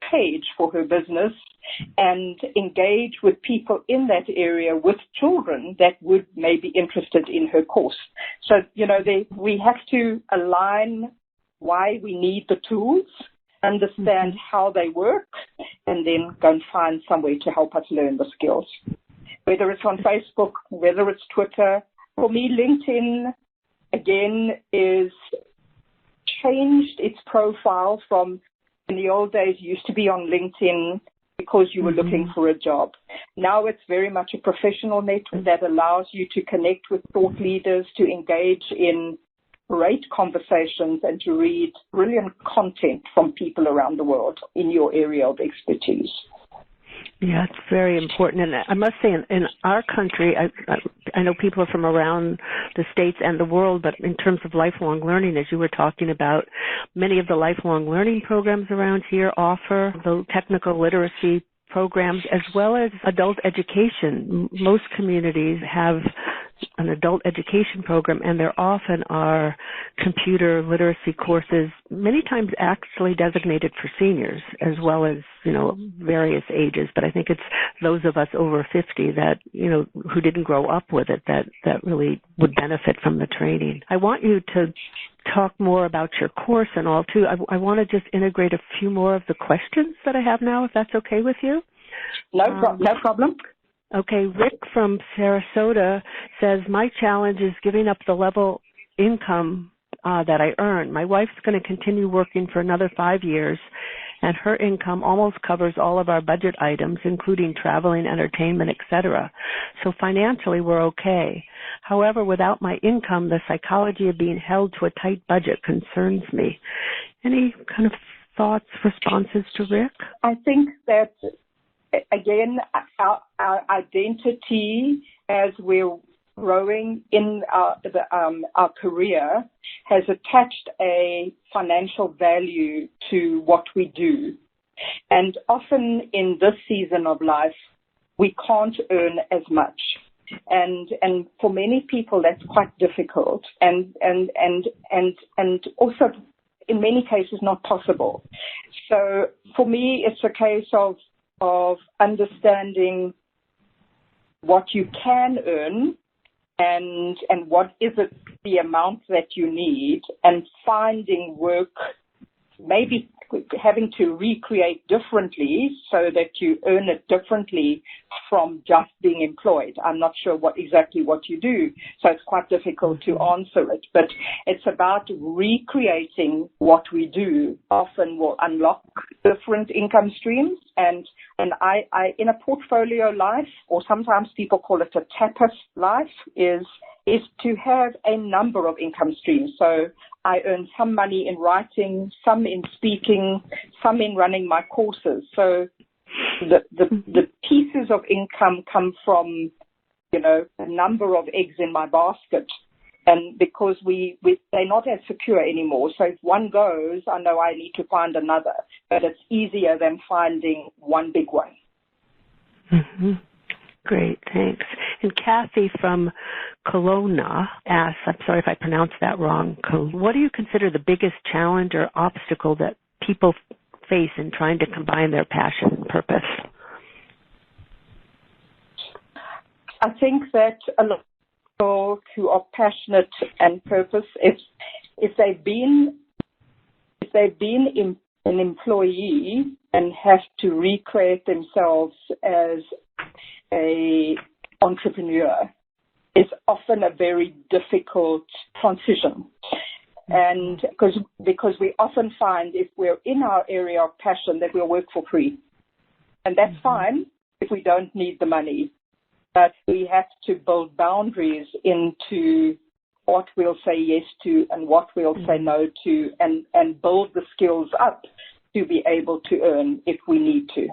page for her business and engage with people in that area with children that would may be interested in her course. So, we have to align why we need the tools, understand how they work, and then go and find some way to help us learn the skills. Whether it's on Facebook, whether it's Twitter. For me, LinkedIn, again, is changed its profile from, in the old days, used to be on LinkedIn because you were looking for a job. Now it's very much a professional network that allows you to connect with thought leaders, to engage in great conversations, and to read brilliant content from people around the world in your area of expertise. Yeah, it's very important. And I must say, in our country, I know people are from around the States and the world, but in terms of lifelong learning, as you were talking about, many of the lifelong learning programs around here offer the technical literacy programs as well as adult education. Most communities have an adult education program, and there often are computer literacy courses, many times actually designated for seniors as well as, various ages. But I think it's those of us over 50 that, who didn't grow up with it that really would benefit from the training. I want you to talk more about your course and all, too. I want to just integrate a few more of the questions that I have now, if that's okay with you. No problem. Okay, Rick from Sarasota says, my challenge is giving up the level income that I earn. My wife's going to continue working for another 5 years, and her income almost covers all of our budget items, including traveling, entertainment, etc. So financially, we're okay. However, without my income, the psychology of being held to a tight budget concerns me. Any kind of thoughts, responses to Rick? I think that, again, our identity as we're growing in our career has attached a financial value to what we do. And often in this season of life, we can't earn as much. And for many people, that's quite difficult. And also, in many cases, not possible. So for me, it's a case of understanding what you can earn and what is it, the amount that you need, and finding work, maybe having to recreate differently so that you earn it differently from just being employed. I'm not sure exactly what you do, so it's quite difficult to answer it. But it's about recreating what we do. Often will unlock different income streams. And I in a portfolio life, or sometimes people call it a tapas life, is is to have a number of income streams. So I earn some money in writing, some in speaking, some in running my courses. So the pieces of income come from, a number of eggs in my basket. And because they're not as secure anymore. So if one goes, I know I need to find another. But it's easier than finding one big one. Mm-hmm. Great, thanks. And Kathy from Kelowna asks, I'm sorry if I pronounced that wrong, what do you consider the biggest challenge or obstacle that people face in trying to combine their passion and purpose? I think that a lot of people who are passionate and purpose, if they've been an employee and have to recreate themselves as a entrepreneur, is often a very difficult transition. And because we often find if we're in our area of passion that we'll work for free. And that's fine if we don't need the money. But we have to build boundaries into what we'll say yes to and what we'll say no to, and build the skills up to be able to earn if we need to.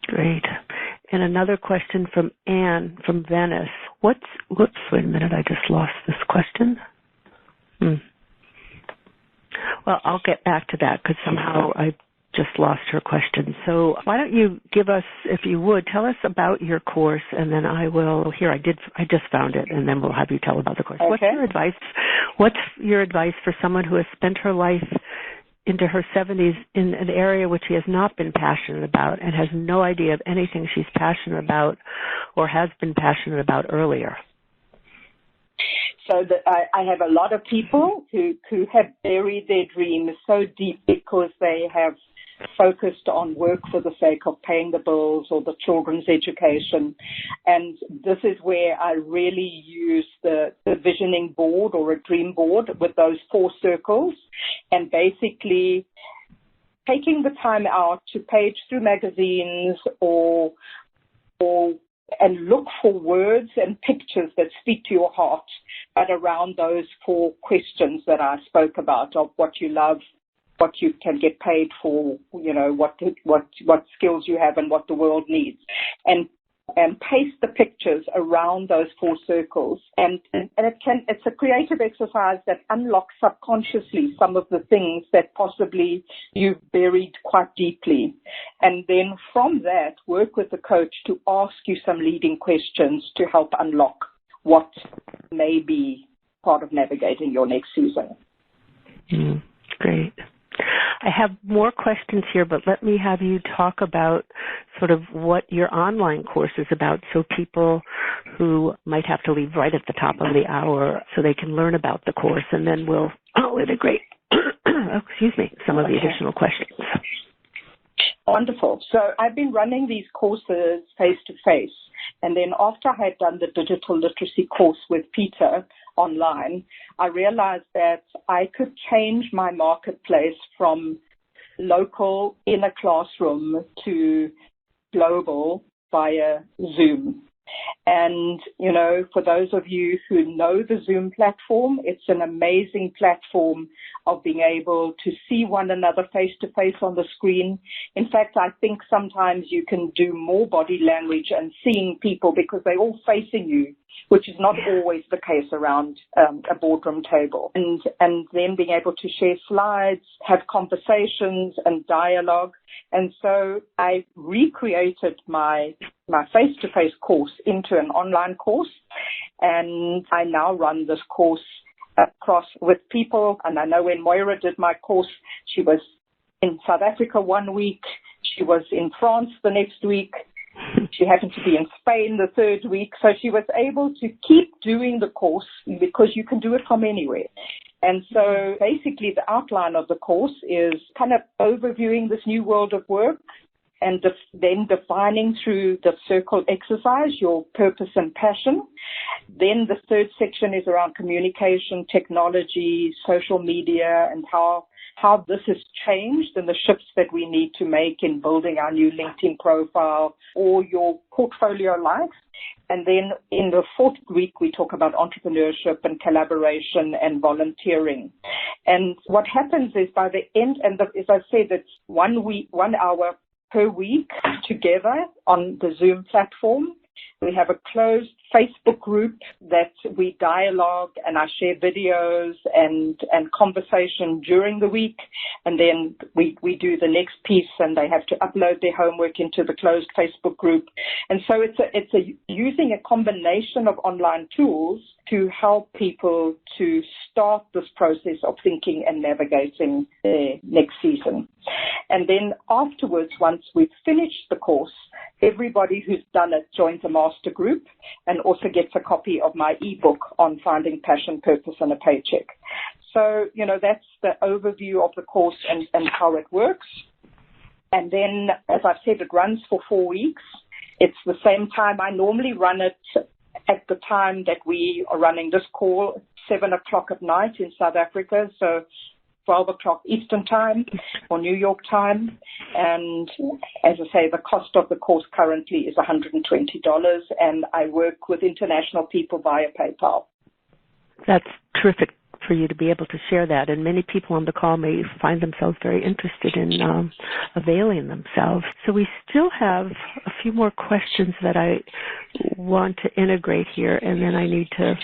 Great. And another question from Anne from Venice. Wait a minute, I just lost this question. Well, I'll get back to that because somehow I just lost her question. So why don't you give us, if you would, tell us about your course, and then I will, I just found it, and then we'll have you tell about the course. Okay. What's your advice for someone who has spent her life into her 70s in an area which she has not been passionate about and has no idea of anything she's passionate about or has been passionate about earlier? So I have a lot of people who have buried their dreams so deep because they have focused on work for the sake of paying the bills or the children's education. And this is where I really use the visioning board or a dream board with those 4 circles, and basically taking the time out to page through magazines or and look for words and pictures that speak to your heart, but around those 4 questions that I spoke about of what you love, what you can get paid for, what skills you have and what the world needs. And paste the pictures around those 4 circles. And it's a creative exercise that unlocks subconsciously some of the things that possibly you've buried quite deeply. And then from that, work with the coach to ask you some leading questions to help unlock what may be part of navigating your next season. Great. I have more questions here, but let me have you talk about sort of what your online course is about, so people who might have to leave right at the top of the hour so they can learn about the course, and then we'll integrate some of the additional questions. Wonderful. So I've been running these courses face-to-face, and then after I had done the digital literacy course with Peter online, I realized that I could change my marketplace from local in a classroom to global via Zoom. And, for those of you who know the Zoom platform, it's an amazing platform of being able to see one another face-to-face on the screen. In fact, I think sometimes you can do more body language and seeing people because they're all facing you, which is not always the case around a boardroom table. And then being able to share slides, have conversations and dialogue. And so I recreated my face-to-face course into an online course, and I now run this course across with people. And I know when Moira did my course, she was in South Africa one week, she was in France the next week, she happened to be in Spain the third week, so she was able to keep doing the course because you can do it from anywhere. And so basically the outline of the course is kind of overviewing this new world of work and then defining through the circle exercise your purpose and passion. Then the third section is around communication, technology, social media, and how this has changed and the shifts that we need to make in building our new LinkedIn profile or your portfolio life. And then in the fourth week, we talk about entrepreneurship and collaboration and volunteering. And what happens is by the end, and as I said, it's 1 hour per week together on the Zoom platform. We have a closed Facebook group that we dialogue, and I share videos and conversation during the week. And then we do the next piece, and they have to upload their homework into the closed Facebook group. And so it's using a combination of online tools to help people to start this process of thinking and navigating their next season. And then afterwards, once we've finished the course, everybody who's done it joins a master group and also gets a copy of my ebook on finding passion, purpose, and a paycheck. So, that's the overview of the course and how it works. And then, as I've said, it runs for 4 weeks. It's the same time. I normally run it at the time that we are running this call, 7 o'clock at night in South Africa. So 12 o'clock Eastern time or New York time. And as I say, the cost of the course currently is $120, and I work with international people via PayPal. That's terrific for you to be able to share that, and many people on the call may find themselves very interested in availing themselves. So we still have a few more questions that I want to integrate here, and then I need to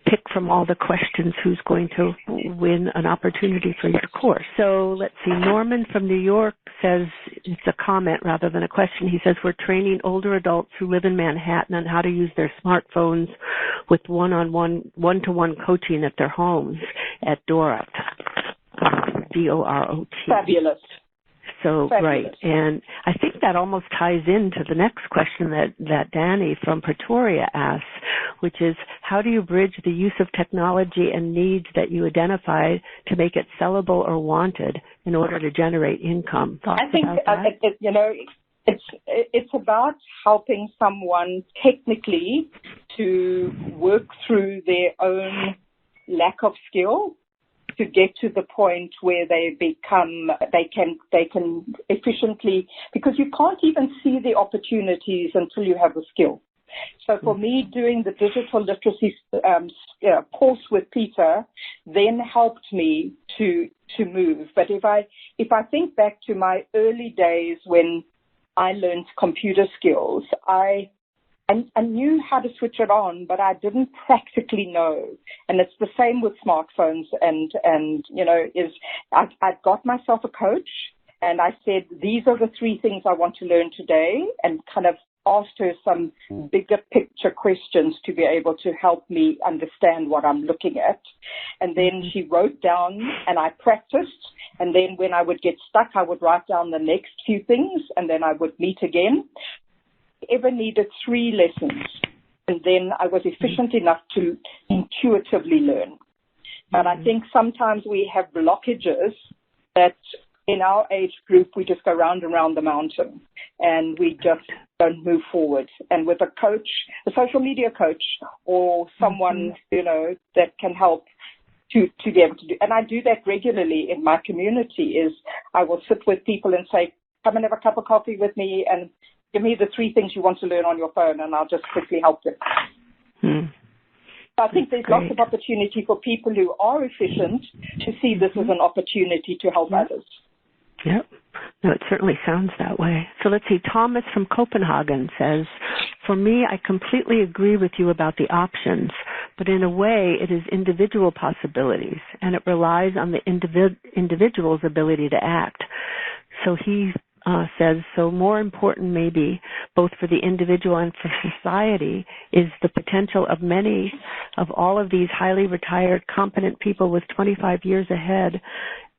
pick from all the questions who's going to win an opportunity for your course. So let's see, Norman from New York says, it's a comment rather than a question, he says, we're training older adults who live in Manhattan on how to use their smartphones with one-to-one coaching at their homes at Dorot, D-O-R-O-T. Fabulous. So, Fabulous. Right, and I think that almost ties into the next question that Danny from Pretoria asks, which is, how do you bridge the use of technology and needs that you identify to make it sellable or wanted in order to generate income? Thoughts I think, about that? it's about helping someone technically to work through their own lack of skill to get to the point where they can efficiently, because you can't even see the opportunities until you have the skill. So for me, doing the digital literacy course with Peter then helped me to move. But if I think back to my early days when I learned computer skills, I knew how to switch it on, but I didn't practically know. And it's the same with smartphones. I've got myself a coach, and I said, these are the 3 things I want to learn today, and kind of asked her some bigger picture questions to be able to help me understand what I'm looking at. And then she wrote down, and I practiced. And then when I would get stuck, I would write down the next few things, and then I would meet again. Ever needed 3 lessons, and then I was efficient enough to intuitively learn. But I think sometimes we have blockages that in our age group, we just go round and round the mountain, and we just don't move forward. And with a coach, a social media coach, or someone, that can help to be able to do, and I do that regularly in my community, is I will sit with people and say, come and have a cup of coffee with me, and give me the 3 things you want to learn on your phone, and I'll just quickly help you. So I think there's lots of opportunity for people who are efficient to see this as an opportunity to help others. Yep. No, it certainly sounds that way. So let's see. Thomas from Copenhagen says, for me, I completely agree with you about the options, but in a way, it is individual possibilities, and it relies on the individual's ability to act. So he says, so more important maybe, both for the individual and for society, is the potential of many of all of these highly retired, competent people with 25 years ahead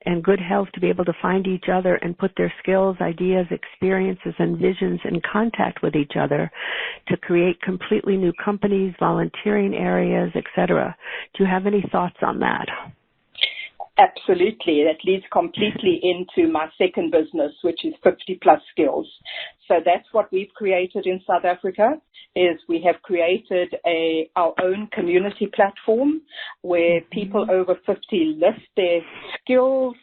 and good health to be able to find each other and put their skills, ideas, experiences, and visions in contact with each other to create completely new companies, volunteering areas, etc. Do you have any thoughts on that? Absolutely. That leads completely into my second business, which is 50-plus skills. So that's what we've created in South Africa, is we have created our own community platform where people over 50 list their skills,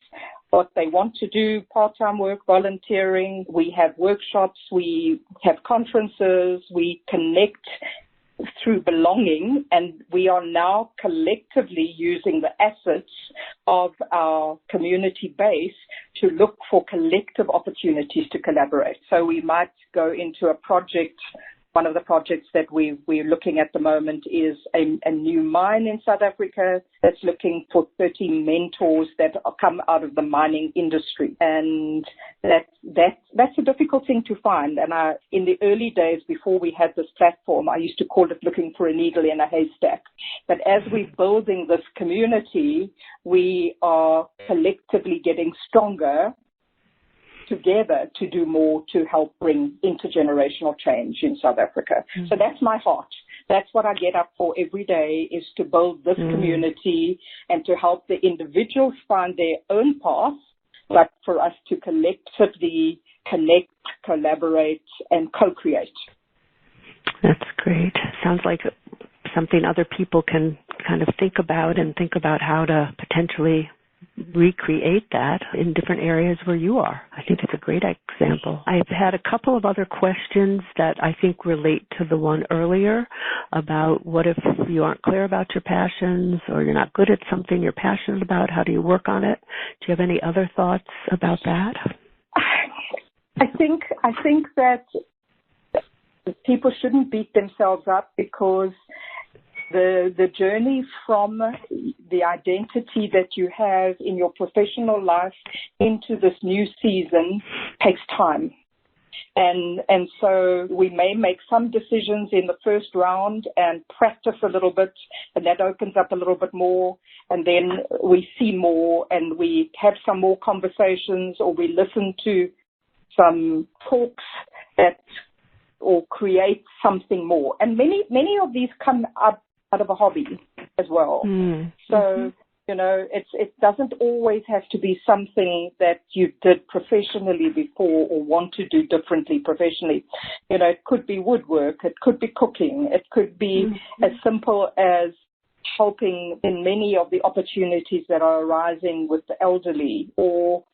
what they want to do, part-time work, volunteering. We have workshops, we have conferences, we connect through belonging, and we are now collectively using the assets of our community base to look for collective opportunities to collaborate. So we might go into a project. One of the projects that we're looking at the moment is a new mine in South Africa that's looking for 30 mentors that come out of the mining industry. And that's a difficult thing to find. And in the early days before we had this platform, I used to call it looking for a needle in a haystack. But as we're building this community, we are collectively getting stronger together to do more to help bring intergenerational change in South Africa. Mm-hmm. So that's my heart. That's what I get up for every day, is to build this community and to help the individuals find their own path, but for us to collectively connect, collaborate, and co-create. That's great. Sounds like something other people can kind of think about how to potentially recreate that in different areas where you are. I think it's a great example. I've had a couple of other questions that I think relate to the one earlier about what if you aren't clear about your passions or you're not good at something you're passionate about, how do you work on it? Do you have any other thoughts about that? I think that people shouldn't beat themselves up, because the journey from the identity that you have in your professional life into this new season takes time. And so we may make some decisions in the first round and practice a little bit, and that opens up a little bit more, and then we see more and we have some more conversations, or we listen to some talks or create something more. And many of these come up out of a hobby as well. So, it doesn't always have to be something that you did professionally before or want to do differently professionally. It could be woodwork, it could be cooking, it could be as simple as helping in many of the opportunities that are arising with the elderly, or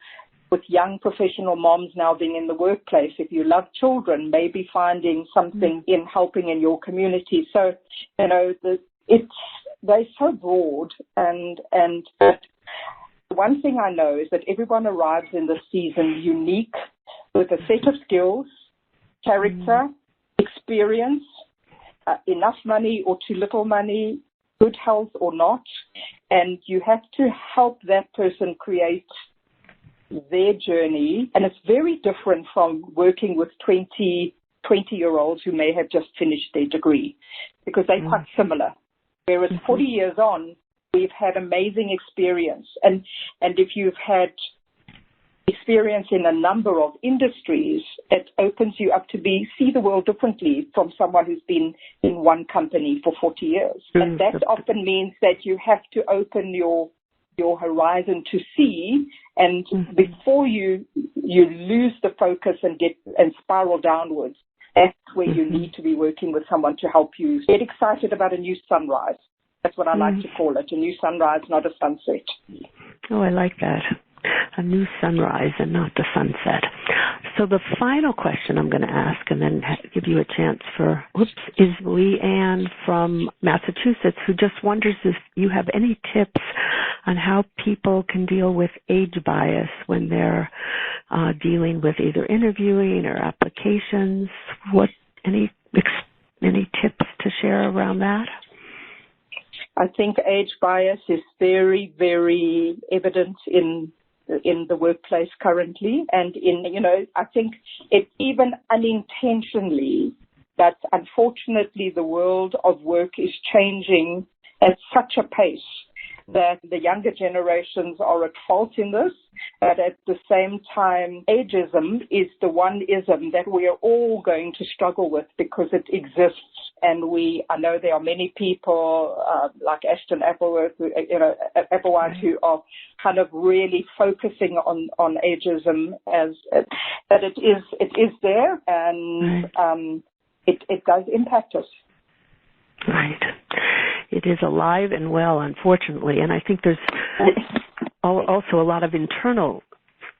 with young professional moms now being in the workplace. If you love children, maybe finding something in helping in your community. So, they're so broad, and one thing I know is that everyone arrives in this season unique, with a set of skills, character, experience, enough money or too little money, good health or not, and you have to help that person create their journey. And it's very different from working with 20-year-olds who may have just finished their degree, because they're quite similar. Whereas 40 years on, we've had amazing experience. And if you've had experience in a number of industries, it opens you up to see the world differently from someone who's been in one company for 40 years. And that often means that you have to open your horizon to see, and before you lose the focus and spiral downwards, that's where you need to be working with someone to help you get excited about a new sunrise. That's what I like to call it, a new sunrise, not a sunset. Oh, I like that. A new sunrise and not the sunset. So the final question I'm going to ask, and then give you a chance is Leanne from Massachusetts, who just wonders if you have any tips on how people can deal with age bias when they're dealing with either interviewing or applications. Any tips to share around that? I think age bias is very, very evident in the workplace currently, and I think it even unintentionally, but unfortunately the world of work is changing at such a pace that the younger generations are at fault in this, but at the same time, ageism is the one ism that we are all going to struggle with, because it exists. And I know there are many people like Ashton Applewhite, who are kind of really focusing on ageism that it is there, and it does impact us. Right. It is alive and well, unfortunately, and I think there's also a lot of internal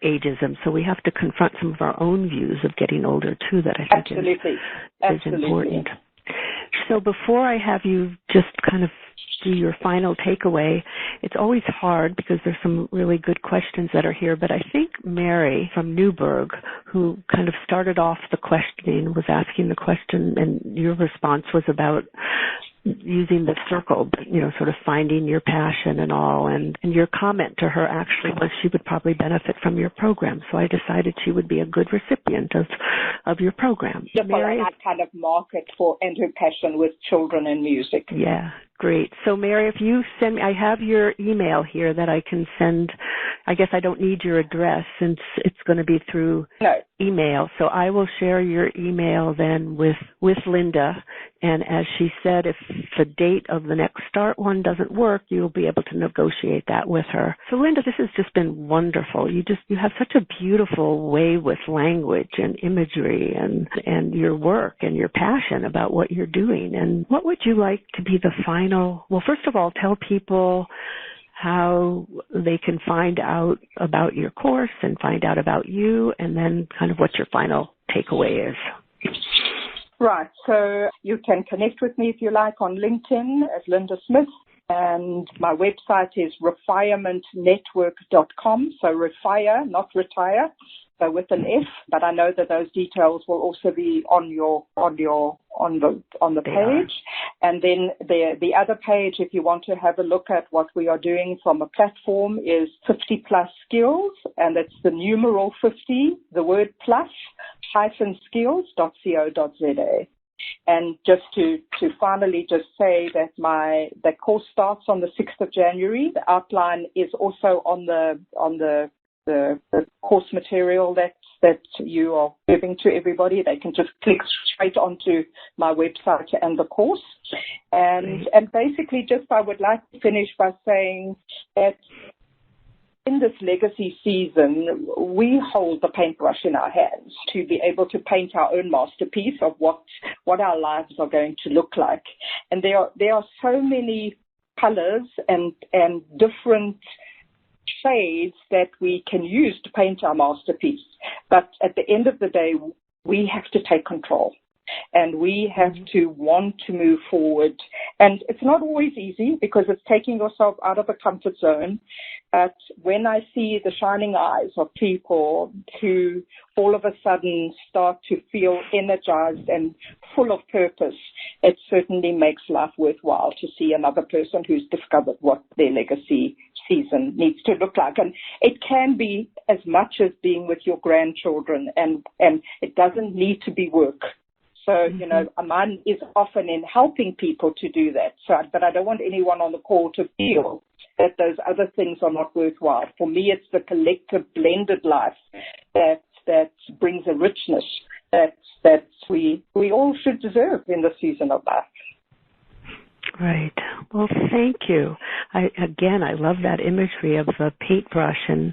ageism, so we have to confront some of our own views of getting older too, that I think is important. So before I have you just kind of do your final takeaway, it's always hard because there's some really good questions that are here, but I think Mary from Newburgh, who kind of started off the questioning, was asking the question, and your response was about using the circle, but, sort of finding your passion and all. And your comment to her actually was she would probably benefit from your program. So I decided she would be a good recipient of your program. Just Mary, that kind of market for and her passion with children and music. Yeah, great. So Mary, if you send me, I have your email here that I can send. I guess I don't need your address since it's going to be through email. So I will share your email then with Lynda. And as she said, if the date of the next start one doesn't work, you'll be able to negotiate that with her. So Lynda, this has just been wonderful. You have such a beautiful way with language and imagery and your work and your passion about what you're doing. And what would you like to be the final? Well, first of all, tell people how they can find out about your course and find out about you, and then kind of what your final takeaway is. Right. So you can connect with me if you like on LinkedIn as Lynda Smith. And my website is refirementnetwork.com. So refire, not retire, so with an F. But I know that those details will also be on the page. And then the other page, if you want to have a look at what we are doing from a platform, is 50 plus skills, and it's the numeral 50, the word plus, -skills.co.za. And just to finally just say that the course starts on the 6th of January. The outline is also on the course material that you are giving to everybody. They can just click straight onto my website and the course. And basically just I would like to finish by saying that in this legacy season, we hold the paintbrush in our hands to be able to paint our own masterpiece of what our lives are going to look like. And there are so many colors and different shades that we can use to paint our masterpiece. But at the end of the day, we have to take control. And we have to want to move forward. And it's not always easy because it's taking yourself out of a comfort zone. But when I see the shining eyes of people who all of a sudden start to feel energized and full of purpose, it certainly makes life worthwhile to see another person who's discovered what their legacy season needs to look like. And it can be as much as being with your grandchildren, and it doesn't need to be work. So, mine is often in helping people to do that. But I don't want anyone on the call to feel that those other things are not worthwhile. For me, it's the collective blended life that brings a richness that we all should deserve in the season of life. Right. Well, thank you. I love that imagery of the paintbrush and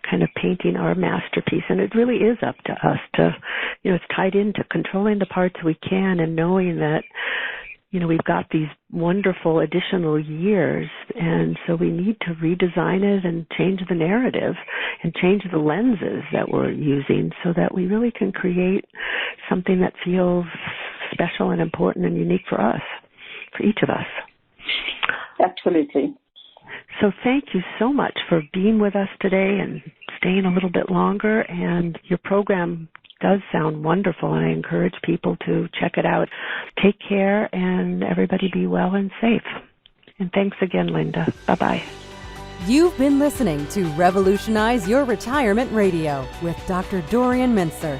kind of painting our masterpiece. And it really is up to us to, it's tied into controlling the parts we can and knowing that, we've got these wonderful additional years. And so we need to redesign it and change the narrative and change the lenses that we're using so that we really can create something that feels special and important and unique for us. For each of us. Absolutely. So thank you so much for being with us today and staying a little bit longer. And your program does sound wonderful, and I encourage people to check it out. Take care, and everybody be well and safe. And thanks again, Lynda. Bye-bye. You've been listening to Revolutionize Your Retirement Radio with Dr. Dorian Mintzer.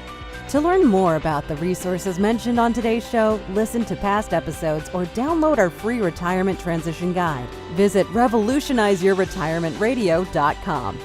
To learn more about the resources mentioned on today's show, listen to past episodes, or download our free retirement transition guide, visit revolutionizeyourretirementradio.com.